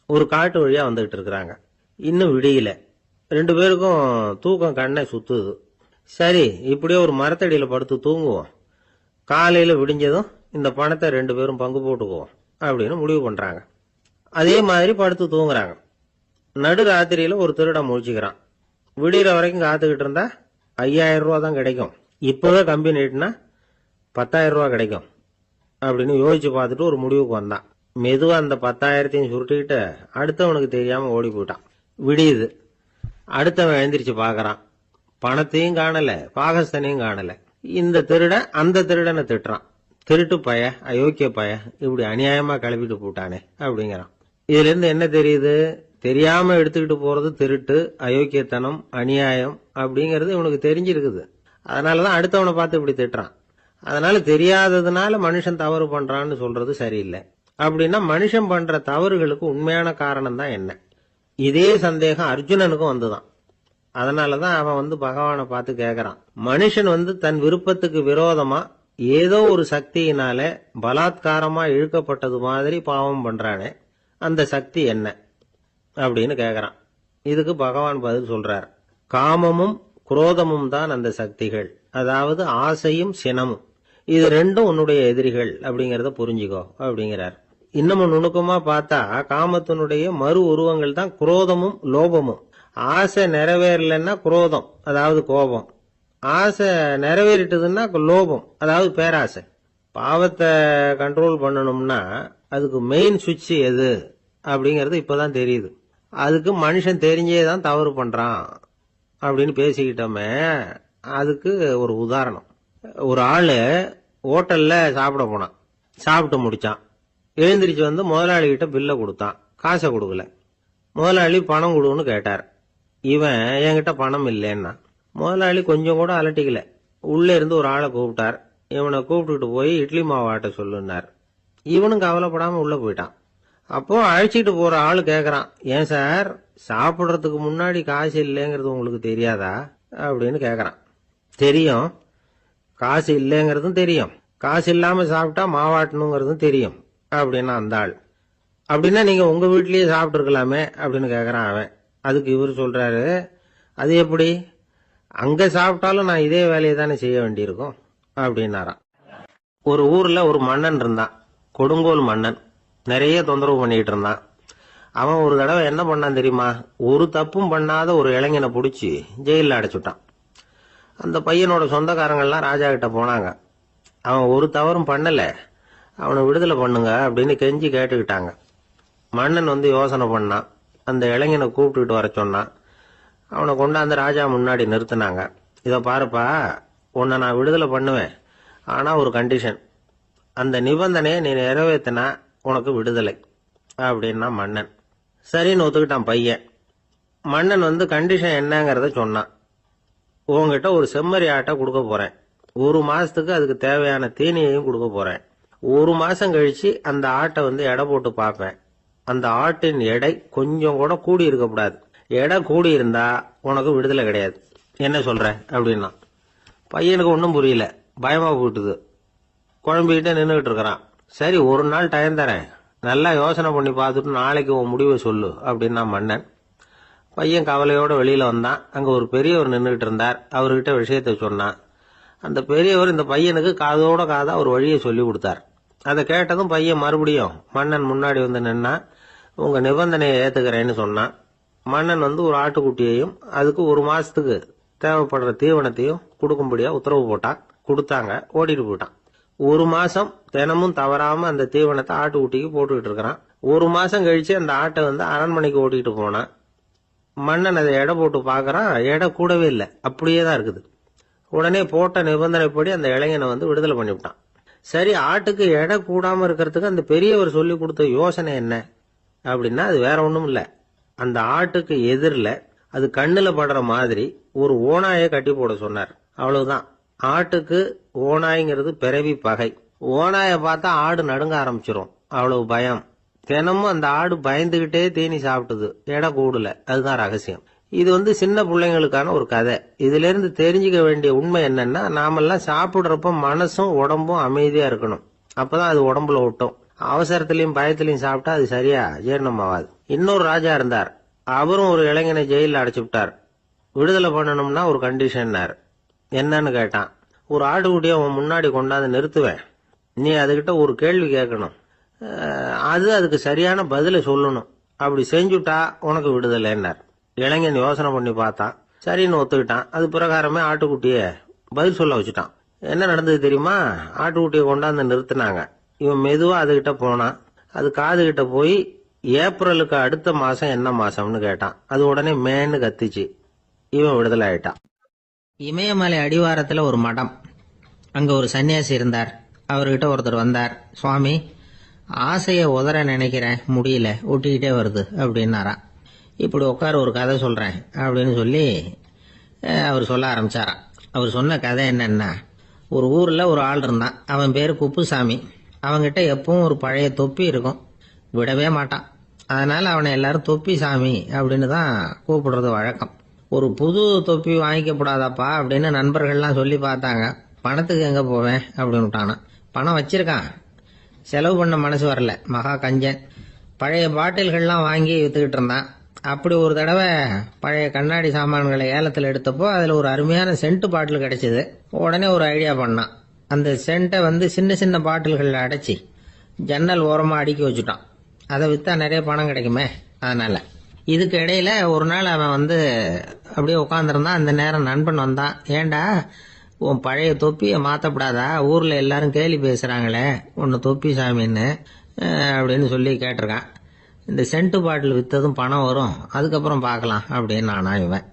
ஒரு காட்டு வழியா வந்துகிட்டு இருக்கிறாங்க. இன்னும் விடியல. 2 பேருக்கும் தூக்கம் கண்ணை சுத்துது. சரி, இப்படியே ஒரு மரத்தடியில படுத்து தூங்குவோம், காலையில விடிஞ்சதும் இந்த பணத்தை 2 பேரும் பங்கு போட்டுக்குவோம் அப்படின்னு முடிவு பண்றாங்க. அதே மாதிரி படுத்து தூங்குறாங்க. நடு ராத்திரியில ஒரு திருடன் முழிச்சுக்கிறான். விடிகிற வரைக்கும் காத்துக்கிட்டு இருந்தா 5000 ரூபா தான் கிடைக்கும், இப்பவே கம்பி நீட்டினா 10,000 ரூபா கிடைக்கும் அப்படின்னு யோசிச்சு பார்த்துட்டு ஒரு முடிவுக்கு வந்தான். மெதுவா அந்த 10,000 சுருட்டிக்கிட்டு அடுத்தவனுக்கு தெரியாம ஓடி போயிட்டான். விடியுது. அடுத்தவன் எழுந்திரிச்சு பாக்குறான். பணத்தையும் காணல, பாகஸ்தனையும் காணல. இந்த திருடன் அந்த திருடனை திட்டுறான். திருட்டு பய, அயோக்கிய பய, இப்படி அநியாயமா கிளப்பிட்டு போட்டானே அப்படிங்கிறான். இதுல இருந்து என்ன தெரியுது? தெரியாம எடுத்துக்கிட்டு போறது திருட்டு, அயோக்கியத்தனம், அநியாயம் அப்படிங்கறது இவனுக்கு தெரிஞ்சிருக்குது. அதனாலதான் அடுத்தவனை பார்த்து இப்படி திட்டுறான். அதனால தெரியாததுனால மனுஷன் தவறு பண்றான்னு சொல்றது சரியில்லை. அப்படின்னா மனுஷன் பண்ற தவறுகளுக்கு உண்மையான காரணம் தான் என்ன? இதே சந்தேகம் அர்ஜுனனுக்கும் வந்துதான். அதனாலதான் அவன் பகவானை பார்த்து கேக்குறான். மனுஷன் தன் விருப்பத்துக்கு விரோதமா ஏதோ ஒரு சக்தியினால பலாத்காரமா இழுக்கப்பட்டது மாதிரி பாவம் பண்றானே, அந்த சக்தி என்ன அப்படின்னு கேக்குறான். இதுக்கு பகவான் பதில் சொல்றார். காமமும் குரோதமும் தான் அந்த சக்திகள், அதாவது ஆசையும் சினமும். இது ரெண்டும் உன்னுடைய எதிரிகள் அப்படிங்கறத புரிஞ்சுக்கோ அப்படிங்கிறார். இன்னமும் நுணுக்கமா பார்த்தா காமத்தினுடைய மறு உருவங்கள் தான் குரோதமும் லோபமும். ஆசை நிறைவேறலன்னா குரோதம், அதாவது கோபம். ஆசை நிறைவேறிட்டதுன்னா லோபம், அதாவது பேராசை. பாவத்தை கண்ட்ரோல் பண்ணணும்னா அதுக்கு மெயின் சுவிட்ச் எது அப்படிங்கறது இப்பதான் தெரியுது. அதுக்கு மனுஷன் தெரிஞ்சே தான் தவறு பண்றான் அப்படின்னு பேசிக்கிட்டோமே. அதுக்கு ஒரு உதாரணம். ஒரு ஆளு ஹோட்டல்ல சாப்பிட போனான். சாப்பிட்டு முடிச்சான். எழுந்திரிச்சு முதலாளி கிட்ட பில்ல கொடுத்தான். காசை கொடுக்கல. முதலாளி பணம் கொடுன்னு கேட்டார். இவன் என்கிட்ட பணம் இல்லைன்னா. முதலாளி கொஞ்சம் கூட அலட்டிக்கல. உள்ள இருந்து ஒரு ஆளை கூப்பிட்டார். இவனை கூப்பிட்டுட்டு போய் இட்லி மாவு ஆட்ட சொல்லுனார். இவனும் கவலைப்படாம உள்ள போயிட்டான். அப்போ அழைச்சிட்டு போற ஆளு கேக்குறான், ஏன் சார் சாப்பிடுறதுக்கு முன்னாடி காசு இல்லைங்கிறது உங்களுக்கு தெரியாதா அப்படின்னு கேக்குறான். தெரியும், காசு இல்லைங்கிறதும் தெரியும், காசு இல்லாம சாப்பிட்டா மாவாட்டணுங்கிறதும் தெரியும் அப்படின்னா அந்த ஆள். அப்படின்னா நீங்க உங்க வீட்லயே சாப்பிட்டு இருக்கலாமே அப்படின்னு கேக்குறான் அவன். அதுக்கு இவர் சொல்றாரு, அது எப்படி? அங்க சாப்பிட்டாலும் நான் இதே வேலையை தானே செய்ய வேண்டியிருக்கும் அப்படின்னாராம். ஒரு ஊர்ல ஒரு மன்னன் இருந்தான், கொடுங்கோல் மன்னன். நிறைய தொந்தரவு பண்ணிட்டு இருந்தான். அவன் ஒரு தடவை என்ன பண்ணான் தெரியுமா? ஒரு தப்பும் பண்ணாத ஒரு இளைஞனை பிடிச்சி ஜெயில அடைச்சுட்டான். அந்த பையனோட சொந்தக்காரங்கள்லாம் ராஜா கிட்ட போனாங்க. அவன் ஒரு தவறும் பண்ணல, அவனை விடுதலை பண்ணுங்க அப்படின்னு கெஞ்சி கேட்டுக்கிட்டாங்க. மன்னன் யோசனை பண்ணான். அந்த இளைஞனை கூப்பிட்டுட்டு வர சொன்னான். அவனை கொண்டாந்து ராஜா முன்னாடி நிறுத்தினாங்க. இதை பாருப்பா, உன்னை நான் விடுதலை பண்ணுவேன், ஆனா ஒரு கண்டிஷன். அந்த நிபந்தனையை நீ நிறைவேற்றினா உனக்கு விடுதலை அப்படின்னா மன்னன். சரின்னு ஒத்துக்கிட்டான் பையன். மன்னன் கண்டிஷன் என்னங்கிறத சொன்னான். உங்ககிட்ட ஒரு செம்மறி ஆட்டை கொடுக்க போறேன். 1 மாசத்துக்கு அதுக்கு தேவையான தீனியையும் கொடுக்க போறேன். 1 மாசம் கழிச்சு அந்த ஆட்டை எடை போட்டு பார்ப்பேன். அந்த ஆட்டின் எடை கொஞ்சம் கூட கூடி இருக்கக்கூடாது. எடை கூடி இருந்தா உனக்கு விடுதலை கிடையாது. என்ன சொல்ற அப்படின்னா. பையனுக்கு ஒன்றும் புரியல, பயமா போயிட்டுது. குழம்பிக்கிட்டே நின்றுகிட்டு இருக்கிறான். சரி, ஒரு நாள் டைம் தரேன், நல்லா யோசனை பண்ணி பார்த்துட்டு நாளைக்கு உன் முடிவை சொல்லு அப்படின்னா மன்னன். பையன் கவலையோட வெளியில வந்தான். அங்க ஒரு பெரியவர் நின்றுகிட்டு இருந்தார். அவர்கிட்ட விஷயத்த சொன்னான். அந்த பெரியவர் இந்த பையனுக்கு காதோட காதா ஒரு வழியை சொல்லி கொடுத்தார். அதை கேட்டதும் பையன் மறுபடியும் மன்னன் முன்னாடி நின்னா. உங்க நிபந்தனையை ஏத்துக்கிறேன்னு சொன்னான். மன்னன் ஒரு ஆட்டுக்குட்டியையும் அதுக்கு 1 மாசத்துக்கு தேவைப்படுற தீவனத்தையும் கொடுக்கும்படியா உத்தரவு போட்டான். கொடுத்தாங்க. ஓடிட்டு போயிட்டான். 1 மாசம் தினமும் தவறாம அந்த தீவனத்தை ஆட்டுக்குட்டிக்கு போட்டுக்கிட்டு இருக்கிறான். 1 மாசம் கழிச்சு அந்த ஆட்டை அரண்மனைக்கு ஓட்டிட்டு போனான். மன்னன் அதை எடை போட்டு பாக்குறான். எடை கூடவே இல்லை, அப்படியே தான் இருக்குது. உடனே போட்ட நிபந்தனைப்படி அந்த இளைஞனை விடுதலை பண்ணிவிட்டான். சரி, ஆட்டுக்கு எடை கூடாம இருக்கிறதுக்கு அந்த பெரியவர் சொல்லி கொடுத்த யோசனை என்ன அப்படின்னா, அது வேற ஒண்ணும் இல்ல. அந்த ஆட்டுக்கு எதிரில் அது கண்ணுல படுற மாதிரி ஒரு ஓநாயை கட்டி போட சொன்னார். அவ்வளவுதான். ஆட்டுக்கு ஓநாய்ங்கிறது பிறவி பகை. ஓநாயை பார்த்தா ஆடு நடுங்க ஆரம்பிச்சிரும், அவ்வளவு பயம். தினமும் அந்த ஆடு பயந்துகிட்டே தீனி சாப்பிட்டுது, எடை கூடல. அதுதான் ரகசியம். இது சின்ன பிள்ளைங்களுக்கான ஒரு கதை. இதுல இருந்து தெரிஞ்சுக்க வேண்டிய உண்மை என்னன்னா, நாமெல்லாம் சாப்பிடுறப்ப மனசும் உடம்பும் அமைதியா இருக்கணும். அப்பதான் அது உடம்புல ஒட்டும். அவசரத்திலையும் பயத்திலையும் சாப்பிட்டா அது சரியா ஜீரணம் ஆகாது. இன்னொரு ராஜா இருந்தார். அவரும் ஒரு இளைஞனை ஜெயில அடைச்சு விட்டார். விடுதலை பண்ணணும்னா ஒரு கண்டிஷன்னார். என்னன்னு கேட்டான். ஒரு ஆட்டுக்குட்டியை அவன் முன்னாடி கொண்டாந்து நிறுத்துவேன், நீ அதுகிட்ட ஒரு கேள்வி கேட்கணும், அதுக்கு சரியான பதில சொல்லணும். அப்படி செஞ்சுட்டா உனக்கு விடுதலைன்னார். இளைஞன் யோசனை பண்ணி பார்த்தான். சரின்னு ஒத்துக்கிட்டான். அது பிரகாரமே ஆட்டுக்குட்டிய பதில் சொல்ல வச்சுட்டான். என்ன நடந்தது தெரியுமா? ஆட்டுக்குட்டியை கொண்டாந்து நிறுத்தினாங்க. இவன் மெதுவா அதுகிட்ட போனான். அது காதுகிட்ட போய் ஏப்ரலுக்கு அடுத்த மாசம் என்ன மாசம்னு கேட்டான். அது உடனே மேன்னு கத்திச்சு. இவன் விடுதலை ஆயிட்டான். இமயமலை அடிவாரத்துல ஒரு மடம். அங்க ஒரு சன்னியாசி இருந்தார். அவர்கிட்ட ஒருத்தர் வந்தார். சுவாமி, ஆசைய உதற நினைக்கிறேன், முடியல, ஒட்டிக்கிட்டே வருது அப்படின்னாராம். இப்படி உட்கார, ஒரு கதை சொல்றேன் அப்படின்னு சொல்லி அவர் சொல்ல ஆரம்பிச்சாராம். அவர் சொன்ன கதை என்னன்னா, ஒரு ஊர்ல ஒரு ஆள் இருந்தான். அவன் பேரு குப்புசாமி. அவன்கிட்ட எப்பவும் ஒரு பழைய தொப்பி இருக்கும், விடவே மாட்டான். அதனால அவனை எல்லாரும் தொப்பி சாமி அப்படின்னு தான் கூப்பிடுறது வழக்கம். ஒரு புது தொப்பி வாங்கிக்கப்படாதாப்பா அப்படின்னு நண்பர்கள்லாம் சொல்லி பார்த்தாங்க. பணத்துக்கு எங்க போவேன் அப்படின்னு விட்டானான். பணம் வச்சிருக்கான், செலவு பண்ண மனசு வரல, மகா கஞ்சன். பழைய பாட்டில்கள்லாம் வாங்கி வித்துக்கிட்டு இருந்தான். அப்படி ஒரு தடவை பழைய கண்ணாடி சாமான்களை ஏலத்தில் எடுத்தப்போ அதில் ஒரு அருமையான சென்ட் பாட்டில் கிடைச்சிது. உடனே ஒரு ஐடியா பண்ணான். அந்த சென்ட்டை சின்ன சின்ன பாட்டில்களில் அடைச்சி ஜன்னல் ஓரமாக அடுக்கி வச்சுட்டான். அதை விற்றா நிறைய பணம் கிடைக்குமே, அதனால. இதுக்கு இடையில ஒரு நாள் அவன் அப்படியே உட்காந்துருந்தான். அந்த நேரம் நண்பன் வந்தான். ஏண்டா, உன் பழைய தொப்பியை மாற்றப்படாதா? ஊரில் எல்லாரும் கேலி பேசுகிறாங்களே உன்னை தொப்பி சாமின்னு அப்படின்னு சொல்லி கேட்டிருக்கான். இந்த சென்ட் பாட்டில் விற்றதும் பணம் வரும், அதுக்கப்புறம் பார்க்கலாம் அப்படின்னு நானா இவன்.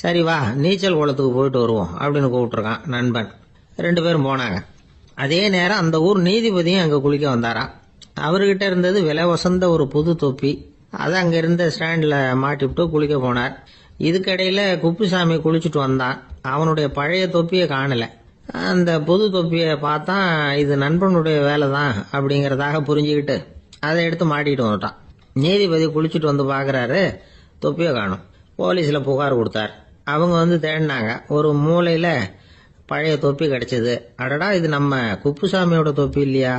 சரி வா, நீச்சல் குளத்துக்கு போயிட்டு வருவோம் அப்படின்னு கூப்பிட்டுருக்கான் நண்பன். 2 பேரும் போனாங்க. அதே நேரம் அந்த ஊர் நீதிபதியும் அங்கே குளிக்க வந்தாராம். அவர்கிட்ட இருந்தது விலை வசந்த ஒரு புது தொப்பி. அதை அங்கே இருந்த ஸ்டாண்டில் மாட்டிவிட்டு குளிக்க போனார். இதுக்கிடையில குப்புசாமி குளிச்சுட்டு வந்தான். அவனுடைய பழைய தொப்பியை காணல. அந்த புது தொப்பியை பார்த்தா இது நண்பனுடைய வேலை தான் அப்படிங்கிறதாக புரிஞ்சுக்கிட்டு அதை எடுத்து மாட்டிட்டு வந்துட்டான். நீதிபதி குளிச்சுட்டு வந்து பார்க்குறாரு, தொப்பியை காணும். போலீஸில் புகார் கொடுத்தார். அவங்க தேடினாங்க. ஒரு மூலையில் பழைய தொப்பி கிடைச்சது. அடடா, இது நம்ம குப்புசாமியோட தொப்பி இல்லையா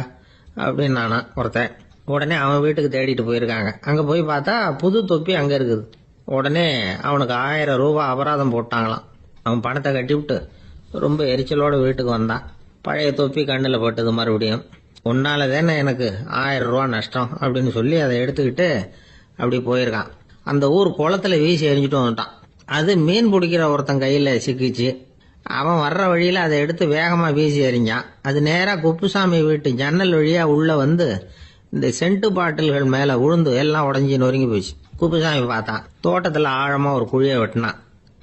அப்படின்னு நானா ஒருத்தன். உடனே அவன் வீட்டுக்கு தேடிட்டு போயிருக்காங்க. அங்கே போய் பார்த்தா புது தொப்பி அங்கே இருக்குது. உடனே அவனுக்கு 1000 ரூபாய் அபராதம் போட்டாங்களாம். அவன் பணத்தை கட்டிவிட்டு ரொம்ப எரிச்சலோட வீட்டுக்கு வந்தான். பழைய தொப்பி கண்ணில் பட்டது. மறுபடியும், உன்னால தானே எனக்கு 1000 ரூபா நஷ்டம் அப்படின்னு சொல்லி அதை எடுத்துக்கிட்டு அப்படி போயிருக்கான். அந்த ஊர் குளத்துல வீசி எரிஞ்சிட்டு வந்துட்டான். அது மீன் பிடிக்கிற ஒருத்தன் கையில் சிக்கிச்சு. அவன் வர்ற வழியில் அதை எடுத்து வேகமாக வீசி எறிஞ்சான். அது நேராக குப்புசாமி வீட்டு ஜன்னல் வழியாக உள்ள இந்த சென்ட் பாட்டில்கள் மேலே விழுந்து எல்லாம் உடஞ்சி நொறுங்கி போச்சு. குப்புசாமி பார்த்தான். தோட்டத்தில் ஆழமாக ஒரு குழியை வெட்டினான்.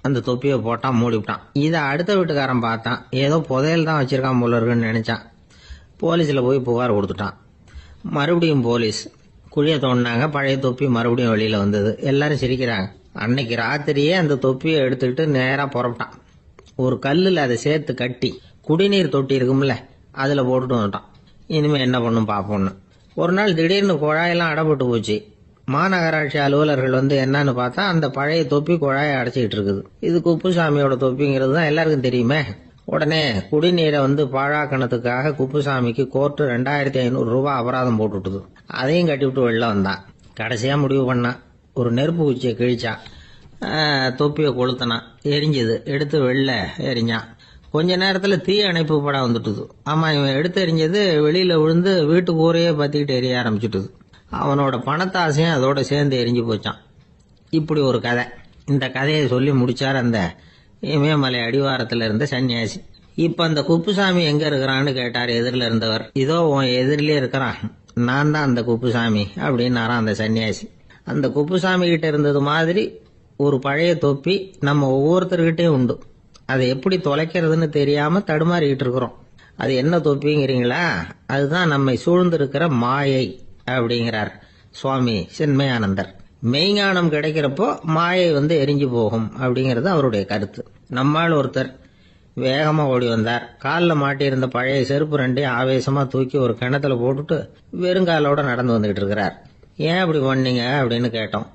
அந்த தொப்பியை போட்டான், மூடிவிட்டான். இதை அடுத்த வீட்டுக்காரன் பார்த்தான். ஏதோ புதையல் தான் வச்சிருக்கான் போல இருக்குன்னு நினைச்சான். போலீஸில் போய் புகார் கொடுத்துட்டான். மறுபடியும் போலீஸ் குழியை தோண்டினாங்க. பழைய தொப்பி மறுபடியும் வெளியில் வந்தது. எல்லாரும் சிரிக்கிறாங்க. அன்னைக்கு ராத்திரியே அந்த தொப்பியை எடுத்துக்கிட்டு நேராக புறப்பட்டான். ஒரு கல்லில் அதை சேர்த்து கட்டி குடிநீர் தொட்டி இருக்கும்ல, அதில் போட்டுட்டு வந்துட்டான். இனிமேல் என்ன பண்ணும் பார்ப்போம்னு. ஒரு நாள் திடீர்னு குழாயெல்லாம் அடைபட்டு போச்சு. மாநகராட்சி அலுவலர்கள் என்னன்னு பார்த்தா அந்த பழைய தொப்பி குழாயை அடைச்சிக்கிட்டு இருக்குது. இது குப்புசாமியோட தொப்பிங்கிறது தான் எல்லாருக்கும் தெரியுமே. உடனே குடிநீரை பாழாக்கணத்துக்காக குப்புசாமிக்கு கோர்ட்டு 2500 ரூபாய் அபராதம் போட்டுவிட்டுது. அதையும் கட்டிவிட்டு வெளில வந்தான். கடைசியாக முடிவு பண்ணான். ஒரு நெருப்பு குச்சியை கிழிச்சான். தொப்பியை கொளுத்தினான். எரிஞ்சது. எடுத்து வெளில எரிஞ்சான். கொஞ்ச நேரத்தில் தீ அணைப்பு படம் வந்துட்டுது. ஆமாம், இவன் எடுத்து எரிஞ்சது வெளியில் விழுந்து வீட்டு கூரையே பற்றிக்கிட்டு எரிய ஆரம்பிச்சுட்டுது. அவனோட பணத்தாசையும் அதோட சேர்ந்து எரிஞ்சு போச்சான். இப்படி ஒரு கதை. இந்த கதையை சொல்லி முடிச்சார் அந்த இமயமலை அடிவாரத்தில் இருந்த சன்னியாசி. இப்போ அந்த குப்புசாமி எங்கே இருக்கிறான்னு கேட்டார் எதிரில் இருந்தவர். இதோ உன் எதிரிலே இருக்கிறான், நான் தான் அந்த குப்புசாமி அப்படின்னாரான் அந்த சன்னியாசி. அந்த குப்புசாமி கிட்ட இருந்தது மாதிரி ஒரு பழைய தொப்பி நம்ம ஒவ்வொருத்தர்கிட்டையும் உண்டு. அதை எப்படி தொலைக்கிறதுன்னு தெரியாம தடுமாறிக்கிட்டு இருக்கிறோம். அது என்ன தொப்பிங்கிறீங்களா? அதுதான் நம்மை சூழ்ந்திருக்கிற மாயை அப்படிங்கிறார் சுவாமி சின்மயானந்தர். மெய்ஞானம் கிடைக்கிறப்போ மாயை எரிஞ்சு போகும் அப்படிங்கிறது அவருடைய கருத்து. நம்மால் ஒருத்தர் வேகமா ஓடி வந்தார். காலில் மாட்டியிருந்த பழைய செருப்பு 2 ஆவேசமா தூக்கி ஒரு கிணத்துல போட்டுட்டு வெறுங்காலோட நடந்து வந்துகிட்டு இருக்கிறார். ஏன் அப்படி பண்ணீங்க அப்படின்னு கேட்டோம்.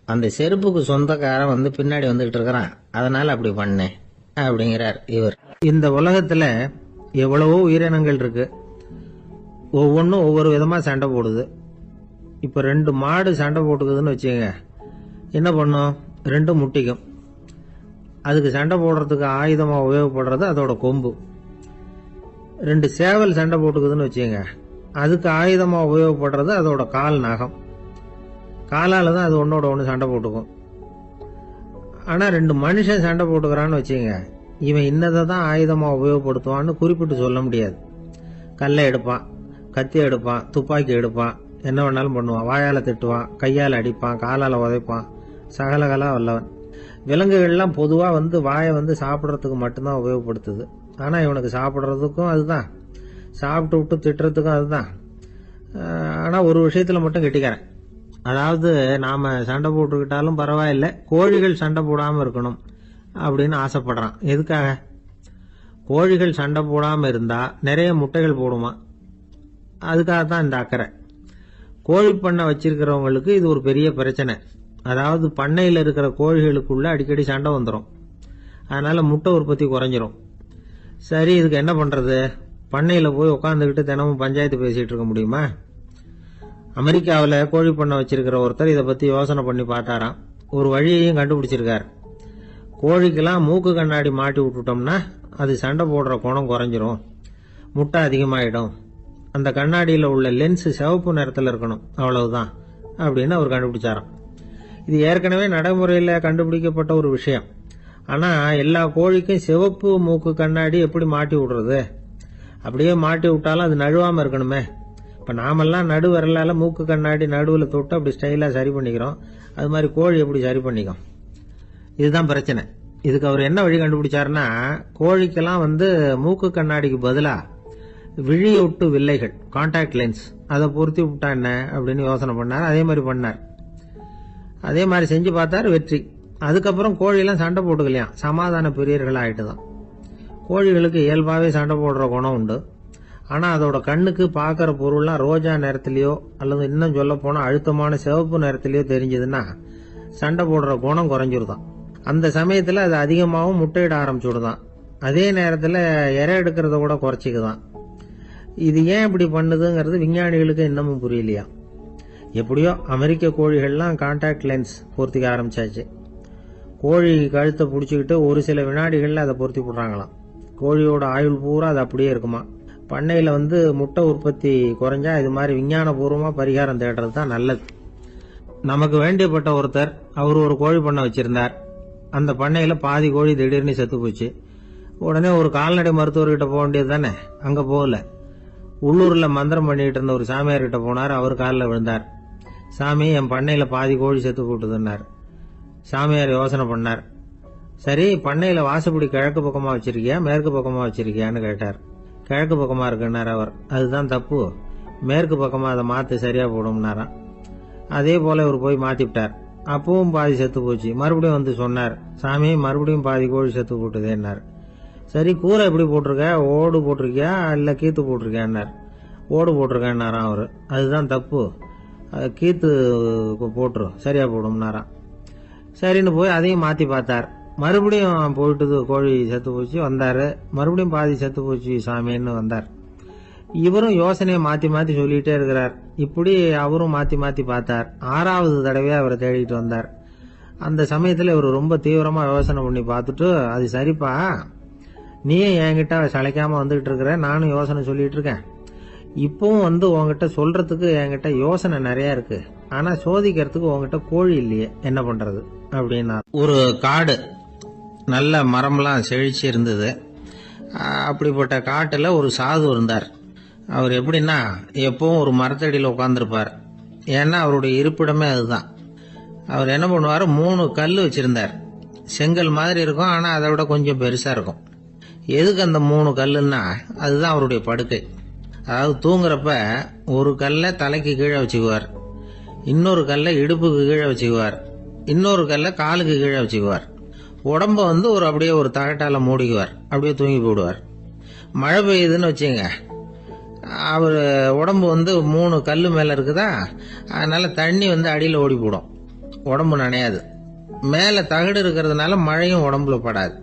அந்த செருப்புக்கு சொந்தக்காரன் பின்னாடி வந்துகிட்டு இருக்கிறான், அதனால அப்படி பண்ணேன் அப்படிங்கிறார் இவர். இந்த உலகத்துல எவ்வளவோ உயிரினங்கள் இருக்கு. ஒவ்வொன்றும் ஒவ்வொரு விதமா சண்டை போடுது. இப்ப 2 மாடு சண்டை போட்டுக்குதுன்னு வச்சுங்க, என்ன பண்ணும்? 2 முட்டிக்கும். அதுக்கு சண்டை போடுறதுக்கு ஆயுதமா உபயோகப்படுறது அதோட கொம்பு. 2 சேவல் சண்டை போட்டுக்குதுன்னு வச்சுங்க, அதுக்கு ஆயுதமா உபயோகப்படுறது அதோட கால் நகம். காலால தான் அது ஒன்னோட ஒன்று சண்டை போட்டுக்கும். ஆனால் 2 மனுஷன் சண்டை போட்டுக்கிறான்னு வச்சுங்க, இவன் இன்னதை தான் ஆயுதமாக உபயோகப்படுத்துவான்னு குறிப்பிட்டு சொல்ல முடியாது. கல்லை எடுப்பான், கத்தி எடுப்பான், துப்பாக்கி எடுப்பான், என்ன வேணாலும் பண்ணுவான். வாயால் திட்டுவான், கையால் அடிப்பான், காலால் உதைப்பான், சகலகலா வல்லவன். விலங்குகள்லாம் பொதுவாக வாயை சாப்பிட்றதுக்கு மட்டும்தான் உபயோகப்படுத்துது. ஆனால் இவனுக்கு சாப்பிட்றதுக்கும் அதுதான், சாப்பிட்டு விட்டு திட்டுறதுக்கும் அதுதான். ஆனால் ஒரு விஷயத்தில் மட்டும் கெட்டிக்கிறேன். அதாவது நாம் சண்டை போட்டுக்கிட்டாலும் பரவாயில்லை, கோழிகள் சண்டை போடாமல் இருக்கணும் அப்படின்னு ஆசைப்படுறான். எதுக்காக? கோழிகள் சண்டை போடாமல் இருந்தால் நிறைய முட்டைகள் போடுமா, அதுக்காகத்தான் இந்த அக்கறை. கோழி பண்ணை வச்சிருக்கிறவங்களுக்கு இது ஒரு பெரிய பிரச்சனை. அதாவது பண்ணையில் இருக்கிற கோழிகளுக்குள்ள அடிக்கடி சண்டை வந்துடும், அதனால முட்டை உற்பத்தி குறைஞ்சிரும். சரி, இதுக்கு என்ன பண்ணுறது? பண்ணையில் போய் உட்காந்துக்கிட்டு தினமும் பஞ்சாயத்து பேசிகிட்டு இருக்க முடியுமா? அமெரிக்காவில் கோழி பண்ணை வச்சிருக்கிற ஒருத்தர் இதை பற்றி யோசனை பண்ணி பார்த்தாராம். ஒரு வழியையும் கண்டுபிடிச்சிருக்கார். கோழிக்கெல்லாம் மூக்கு கண்ணாடி மாட்டி விட்டுட்டோம்னா அது சண்டை போடுற குணம் குறைஞ்சிரும், முட்டை அதிகமாகிடும். அந்த கண்ணாடியில் உள்ள லென்ஸ் சிவப்பு நிறத்தில் இருக்கணும், அவ்வளவுதான் அப்படின்னு அவர் கண்டுபிடிச்சாராம். இது ஏற்கனவே நடைமுறையில் கண்டுபிடிக்கப்பட்ட ஒரு விஷயம். ஆனால் எல்லா கோழிக்கும் சிவப்பு மூக்கு கண்ணாடி எப்படி மாட்டி விடுறது? அப்படியே மாட்டி விட்டாலும் அது நழுவாமல் இருக்கணுமே. இப்போ நாமெல்லாம் நடு வரலால மூக்கு கண்ணாடி நடுவில் தொட்டு அப்படி ஸ்டைலாக சரி பண்ணிக்கிறோம், அது மாதிரி கோழி எப்படி சரி பண்ணிக்கும்? இதுதான் பிரச்சனை. இதுக்கு அவர் என்ன வழி கண்டுபிடிச்சாருன்னா, கோழிக்கெல்லாம் மூக்கு கண்ணாடிக்கு பதிலாக விழியொட்டு வில்லைகள், கான்டாக்ட் லென்ஸ், அதை பொருத்தி விட்டா என்ன அப்படின்னு யோசனை பண்ணார். அதே மாதிரி பண்ணார். அதே மாதிரி செஞ்சு பார்த்தார், வெற்றி. அதுக்கப்புறம் கோழியெல்லாம் சண்டை போட்டுக்கலையாம், சமாதான பிரியர்கள் ஆகிட்டு தான். கோழிகளுக்கு இயல்பாகவே சண்டை போடுற குணம் உண்டு. ஆனால் அதோட கண்ணுக்கு பார்க்குற பொருள்லாம் ரோஜா நிறத்திலையோ அல்லது இன்னும் சொல்ல போனால் அழுத்தமான சிவப்பு நிறத்திலையோ தெரிஞ்சதுன்னா சண்டை போடுற குணம் குறைஞ்சிருதான். அந்த சமயத்தில் அது அதிகமாகவும் முட்டையிட ஆரம்பிச்சுடுதான். அதே நேரத்தில் இறை எடுக்கிறத கூட குறைச்சிக்குதான். இது ஏன் இப்படி பண்ணுதுங்கிறது விஞ்ஞானிகளுக்கு இன்னமும் புரியலையா. எப்படியோ அமெரிக்க கோழிகள்லாம் கான்டாக்ட் லென்ஸ் பொருத்திக்க ஆரம்பிச்சாச்சு. கோழி கழுத்தை பிடிச்சிக்கிட்டு ஒரு சில வினாடிகளில் அதை பொருத்தி போடுறாங்களாம். கோழியோட ஆயுள் பூரா அது அப்படியே இருக்குமா. பண்ணையில் முட்டை உற்பத்தி குறைஞ்சா இது மாதிரி விஞ்ஞானபூர்வமாக பரிகாரம் தேடுறது தான் நல்லது. நமக்கு வேண்டியப்பட்ட ஒருத்தர், அவர் ஒரு கோழி பண்ணை வச்சிருந்தார். அந்த பண்ணையில் பாதி கோழி திடீர்னு செத்து போச்சு. உடனே ஒரு கால்நடை மருத்துவர்கிட்ட போக வேண்டியது தானே, அங்கே போகல. உள்ளூரில் மந்திரம் பண்ணிட்டு இருந்த ஒரு சாமியார்கிட்ட போனார். அவர் காலில் விழுந்தார். சாமி, என் பண்ணையில் பாதி கோழி செத்து போட்டுதுன்னார். சாமியார் யோசனை பண்ணார். சரி, பண்ணையில் வாசப்படி கிழக்கு பக்கமாக வச்சிருக்கியா மேற்கு பக்கமாக வச்சிருக்கியான்னு கேட்டார். கிழக்கு பக்கமாக இருக்குன்னார் அவர். அதுதான் தப்பு, மேற்கு பக்கமாக அதை மாற்றி சரியாக போடும்னாராம். அதே போல் இவர் போய் மாற்றிவிட்டார். அப்பவும் பாதி செத்து போச்சு. மறுபடியும் சொன்னார், சாமி மறுபடியும் பாதி கோழி செத்து போட்டுதேன்னார். சரி, கூரை எப்படி போட்டிருக்க, ஓடு போட்டிருக்கியா இல்லை கீத்து போட்டிருக்கியான்னார். ஓடு போட்டிருக்கேன்னாராம் அவர். அதுதான் தப்பு, கீத்து போட்டுரும் சரியாக போடும்னாராம். சரின்னு போய் அதையும் மாற்றி பார்த்தார். மறுபடியும் போயிட்டு கோழி செத்து போச்சு. வந்தார். மறுபடியும் பாதி செத்து போச்சு சாமின்னு வந்தார். இவரும் யோசனையை மாற்றி மாற்றி சொல்லிகிட்டே இருக்கிறார். இப்படி அவரும் மாற்றி மாற்றி பார்த்தார். 6வது தடவையாக அவரை தேடிட்டு வந்தார். அந்த சமயத்தில் இவர் ரொம்ப தீவிரமாக யோசனை பண்ணி பார்த்துட்டு, அது சரிப்பா, நீயும் என்கிட்ட சளைக்காமல் வந்துகிட்டு இருக்கிற, நானும் யோசனை சொல்லிட்டு இருக்கேன். இப்பவும் உங்ககிட்ட சொல்றதுக்கு என்கிட்ட யோசனை நிறைய இருக்கு, ஆனா சோதிக்கிறதுக்கு உங்ககிட்ட கோழி இல்லையே, என்ன பண்றது அப்படின்னா. ஒரு காடு, நல்ல மரம்லாம் செழிச்சு இருந்தது. அப்படிப்பட்ட காட்டுல ஒரு சாது இருந்தார். அவர் எப்படின்னா, எப்பவும் ஒரு மரத்தடியில் உட்காந்துருப்பார். ஏன்னா அவருடைய இருப்பிடமே அதுதான். அவர் என்ன பண்ணுவார், 3 கல் வச்சிருந்தார். செங்கல் மாதிரி இருக்கும், ஆனா அதை விட கொஞ்சம் பெருசா இருக்கும். எதுக்கு அந்த 3 கல்லுன்னா, அதுதான் அவருடைய படுக்கை. அதாவது தூங்குறப்ப ஒரு கல்லை தலைக்கு கீழே வச்சுக்குவார், இன்னொரு கல்லை இடுப்புக்கு கீழே வச்சுக்குவார், இன்னொரு கல்லை காலுக்கு கீழே வச்சுக்குவார். உடம்ப அப்படியே ஒரு தகட்டால மூடிக்குவார், அப்படியே தூங்கி போடுவார். மழை பெய்யுதுன்னு வச்சுங்க, அவர் உடம்பு 3 கல் மேல இருக்குதா, அதனால தண்ணி அடியில் ஓடி போடும், உடம்பு நனையாது. மேல தகடு இருக்கிறதுனால மழையும் உடம்புல படாது.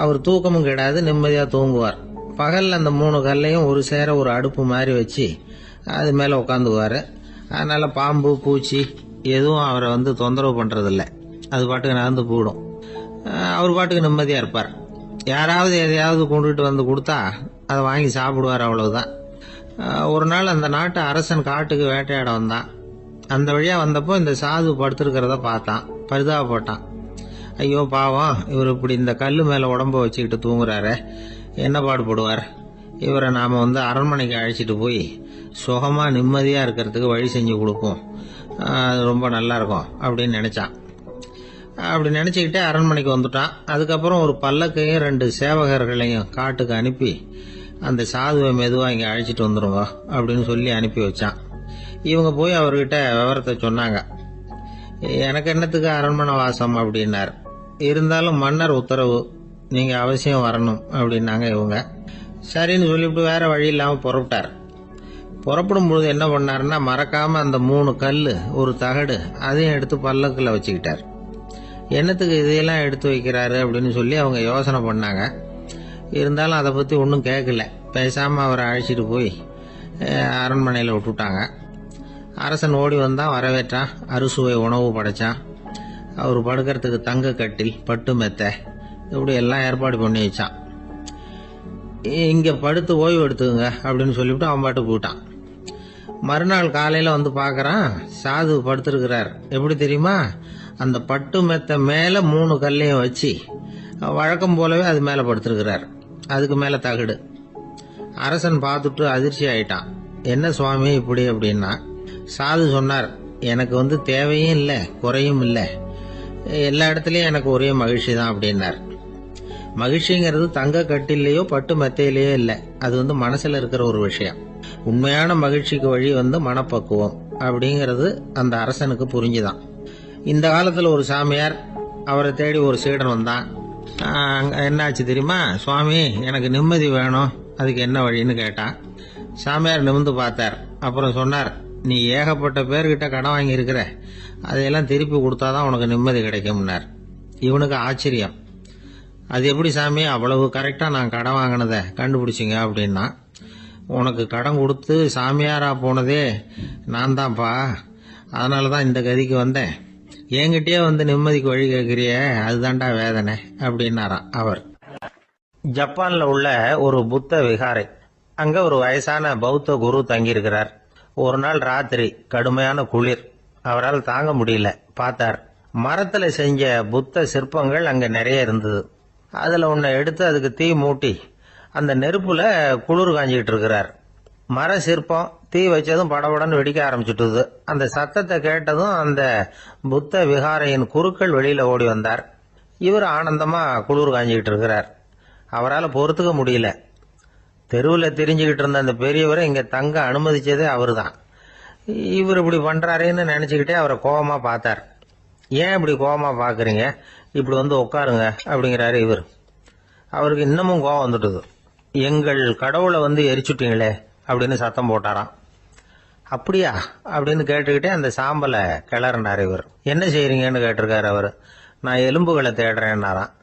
அவர் தூக்கமும் கிடாது, நிம்மதியா தூங்குவார். பகல்ல அந்த 3 கல்லையும் ஒரு சேர ஒரு அடுப்பு மாதிரி வச்சு அது மேல உட்காந்துக்குவாரு. அதனால பாம்பு பூச்சி எதுவும் அவரை தொந்தரவு பண்றதில்லை, அது பாட்டுக்கு நடந்து போயிடும். அவர் பாட்டுக்கு நிம்மதியா இருப்பார். யாராவது எதையாவது கொண்டுட்டு கொடுத்தா அதை வாங்கி சாப்பிடுவார், அவ்வளவுதான். ஒரு நாள் அந்த நாட்டு அரசன் காட்டுக்கு வேட்டையாட வந்தான். அந்த வழியா வந்தப்போ இந்த சாது படுத்திருக்கிறத பார்த்தான், பரிதாபப்பட்டான். ஐயோ பாவம், இவர் இப்படி இந்த கல்லு மேல உடம்ப வச்சுக்கிட்டு தூங்குறாரு, என்ன பாடுபடுவார், இவரை நாம அரண்மனைக்கு அழைச்சிட்டு போய் சுகமா நிம்மதியா இருக்கிறதுக்கு வழி செஞ்சு கொடுப்போம், அது ரொம்ப நல்லா இருக்கும் அப்படின்னு நினைச்சான். அப்படி நினைச்சுக்கிட்டே அரண்மனைக்கு வந்துட்டான். அதுக்கப்புறம் ஒரு பல்லக்கையும் 2 சேவகர்களையும் காட்டுக்கு அனுப்பி அந்த சாதுவை மெதுவா இங்க அழைச்சிட்டு வந்துருங்க அப்படின்னு சொல்லி அனுப்பி வச்சான். இவங்க போய் அவர்கிட்ட விவரத்தை சொன்னாங்க. எனக்கு என்னத்துக்கு அரண்மனை வாசம் அப்படின்னார். இருந்தாலும் மன்னர் உத்தரவு, நீங்க அவசியம் வரணும் அப்படின்னாங்க இவங்க. சரின்னு சொல்லிவிட்டு வேற வழி இல்லாம புறப்பட்டார். புறப்படும் பொழுது என்ன பண்ணாருன்னா, மறக்காம அந்த 3 கல்லு, ஒரு தகடு, அதையும் எடுத்து பல்லக்குல வச்சுக்கிட்டார். என்னத்துக்கு இதையெல்லாம் எடுத்து வைக்கிறாரு அப்படின்னு சொல்லி அவங்க யோசனை பண்ணாங்க. இருந்தாலும் அதை பத்தி ஒன்றும் கேட்கல. பேசாம அவரை அழைச்சிட்டு போய் அரண்மனையில் விட்டுட்டாங்க. அரசன் ஓடி வந்தான், வரவேற்றான், அறுசுவை உணவு படைச்சான். அவர் படுக்கிறதுக்கு தங்க கட்டில், பட்டு மெத்தை, இப்படி எல்லாம் ஏற்பாடு பண்ணி வச்சான். இங்க படுத்து ஓய்வு எடுத்துங்க அப்படின்னு சொல்லிவிட்டு அவன் பாட்டு போயிட்டான். மறுநாள் காலையில பார்க்கறான், சாது படுத்திருக்கிறார். எப்படி தெரியுமா, அந்த பட்டு மெத்த மேல 3 கல்லையும் வச்சு வழக்கம் போலவே அது மேல படுத்திருக்கிறார். அதுக்கு மேல தகடு. அரசன் பார்த்துட்டு அதிர்ச்சி ஆயிட்டான். என்ன சுவாமி இப்படி அப்படின்னா, சாது சொன்னார், எனக்கு தேவையும் இல்லை குறையும் இல்லை, எல்லா இடத்துலயும் எனக்கு ஒரே மகிழ்ச்சி தான் அப்படின்னார். மகிழ்ச்சிங்கிறது தங்க கட்டிலேயோ பட்டு மெத்தையிலேயோ இல்லை, அது மனசுல இருக்கிற ஒரு விஷயம். உண்மையான மகிழ்ச்சிக்கு வழி மனப்பக்குவம் அப்படிங்கிறது அந்த அரசனுக்கு புரிஞ்சுதான். இந்த காலத்துல ஒரு சாமியார், அவரை தேடி ஒரு சீடன் வந்தான். என்னாச்சு தெரியுமா, சுவாமி எனக்கு நிம்மதி வேணும், அதுக்கு என்ன வழின்னு கேட்டான். சாமியார் நிமிர்ந்து பார்த்தார். அப்புறம் சொன்னார், நீ ஏகப்பட்ட பேர்கிட்ட கடன் வாங்கி இருக்கிற, அதையெல்லாம் திருப்பி கொடுத்தாதான் உனக்கு நிம்மதி கிடைக்கும்னார். இவனுக்கு ஆச்சரியம். அது எப்படி சாமி, அவ்வளவு கரெக்டா நான் கடன் வாங்கினதை கண்டுபிடிச்சிங்க அப்படின்னா, உனக்கு கடன் கொடுத்து சாமியாரா போனதே நான் தான்ப்பா, அதனாலதான் இந்த கதிக்கு வந்தேன். என்கிட்டயே நிம்மதிக்கு வழி கேட்கிறிய, அதுதான்டா வேதனை அப்படின்னாராம் அவர். ஜப்பான்ல உள்ள ஒரு புத்த விகாரை, அங்க ஒரு வயசான பௌத்த குரு தங்கியிருக்கிறார். ஒரு நாள் ராத்திரி கடுமையான குளிர், அவரால் தாங்க முடியல. பார்த்தார், மரத்துல செஞ்ச புத்த சிற்பங்கள் அங்க நிறைய இருந்தது. அதுல ஒன்ன எடுத்து அதுக்கு தீ மூட்டி அந்த நெருப்புல குளிர் காஞ்சிக்கிட்டு இருக்கிறார். மர சிற்பம் தீ வச்சதும் படபடன்னு வெடிக்க ஆரம்பிச்சுட்டுது. அந்த சத்தத்தை கேட்டதும் அந்த புத்த விகாரையின் குருக்கள் வெளியில ஓடி வந்தார். இவர் ஆனந்தமா குளிர் காஞ்சிக்கிட்டு இருக்கிறார். அவரால் பொறுத்துக்க முடியல. தெருவில் தெரிஞ்சுக்கிட்டு இருந்த அந்த பெரியவரை இங்க தங்க அனுமதிச்சதே அவரு தான். இவர் இப்படி பண்றாருன்னு நினைச்சுக்கிட்டே அவரை கோபமா பார்த்தார். ஏன் இப்படி கோபமா பாக்குறீங்க, இப்படி உட்காருங்க அப்படிங்கிறாரு இவர். அவருக்கு இன்னமும் கோபம் வந்துட்டுது. எங்கள் கடவுளை எரிச்சுட்டீங்களே அப்படின்னு சத்தம் போட்டாராம். அப்படியா அப்படின்னு கேட்டுக்கிட்டே அந்த சாம்பலை கிளறினார் இவர். என்ன செய்யறீங்கன்னு கேட்டிருக்காரு அவர். நான் எலும்புகளை தேடுறேன்னாராம்.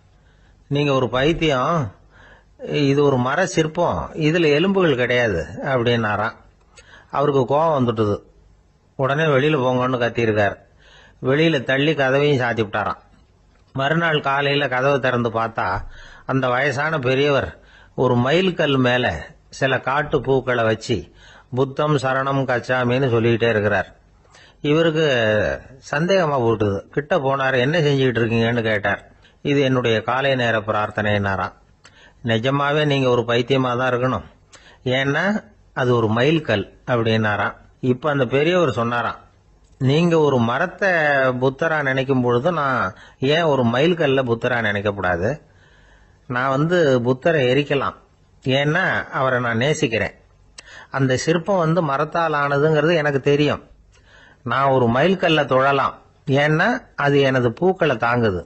நீங்க ஒரு பைத்தியம், இது ஒரு மர சிற்பம், இதுல எலும்புகள் கிடையாது அப்படின்னாராம். அவருக்கு கோபம் வந்துட்டுது. உடனே வெளியில போங்கன்னு கத்தியிருக்காரு. வெளியில தள்ளி கதவையும் சாத்தி விட்டாராம். மறுநாள் காலையில கதவை திறந்து பார்த்தா அந்த வயசான பெரியவர் ஒரு மைல்கல் மேல சில காட்டு பூக்களை வச்சு புத்தம் சரணம் கச்சாமின்னு சொல்லிக்கிட்டே இருக்கிறார். இவருக்கு சந்தேகமா போட்டுது. கிட்ட போனார். என்ன செஞ்சுக்கிட்டு இருக்கீங்கன்னு கேட்டார். இது என்னுடைய காலை நேர பிரார்த்தனைனாராம். நிஜமாவே நீங்க ஒரு பைத்தியமா தான் இருக்கணும், ஏன்னா அது ஒரு மைல்கல் அப்படின்னாராம். இப்ப அந்த பெரியவர் சொன்னாராம், நீங்க ஒரு மரத்தை புத்தரா நினைக்கும் பொழுது நான் ஏன் ஒரு மைல்கல்ல புத்தரா நினைக்கக்கூடாது? நான் புத்தரை எரிக்கலாம், ஏன்னா அவரை நான் நேசிக்கிறேன். அந்த சிற்பம் மரத்தால் ஆனதுங்கிறது எனக்கு தெரியும். நான் ஒரு மைல்கல்ல தொழலாம், ஏன்னா அது எனது பூக்களை தாங்குது.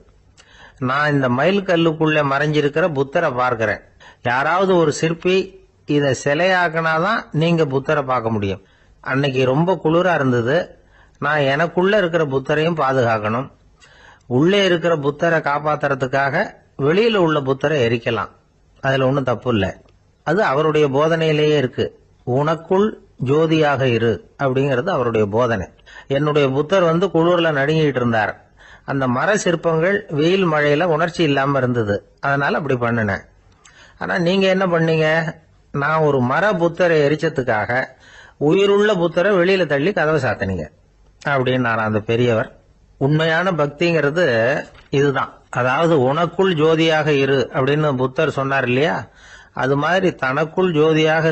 நான் இந்த மைல்கல்லுக்குள்ள மறைஞ்சிருக்கிற புத்தரை பார்க்கிறேன். யாராவது ஒரு சிற்பி இதை சிலையாக்கினாதான் நீங்க புத்தரை பார்க்க முடியும். அன்னைக்கு ரொம்ப குளிரா இருந்தது. நான் எனக்குள்ள இருக்கிற புத்தரையும் பாதுகாக்கணும். உள்ளே இருக்கிற புத்தரை காப்பாத்துறதுக்காக வெளியில உள்ள புத்தரை எரிக்கலாம், அதுல ஒன்றும் தப்பு இல்லை. அது அவருடைய போதனையிலேயே இருக்கு. உனக்குள் ஜோதியாக இரு அப்படிங்கிறது அவருடைய போதனை. என்னுடைய புத்தர் குளிர்ல நடுங்கிட்டு இருந்தார். அந்த மர சிற்பங்கள் வெயில் மழையில உணர்ச்சி இல்லாம இருந்தது, அதனால அப்படி பண்ணினேன். ஆனா நீங்க என்ன பண்ணீங்க, நான் ஒரு மர புத்தரை எரிச்சதுக்காக உயிருள்ள புத்தரை வெளியில தள்ளி கதவை சாத்தினீங்க அப்படின்னாரா அந்த பெரியவர். உண்மையான பக்திங்கிறது இதுதான். அதாவது உனக்குள் ஜோதியாக இரு அப்படின்னு புத்தர் சொன்னார் இல்லையா, அது மாதிரி தனக்குள் ஜோதியாக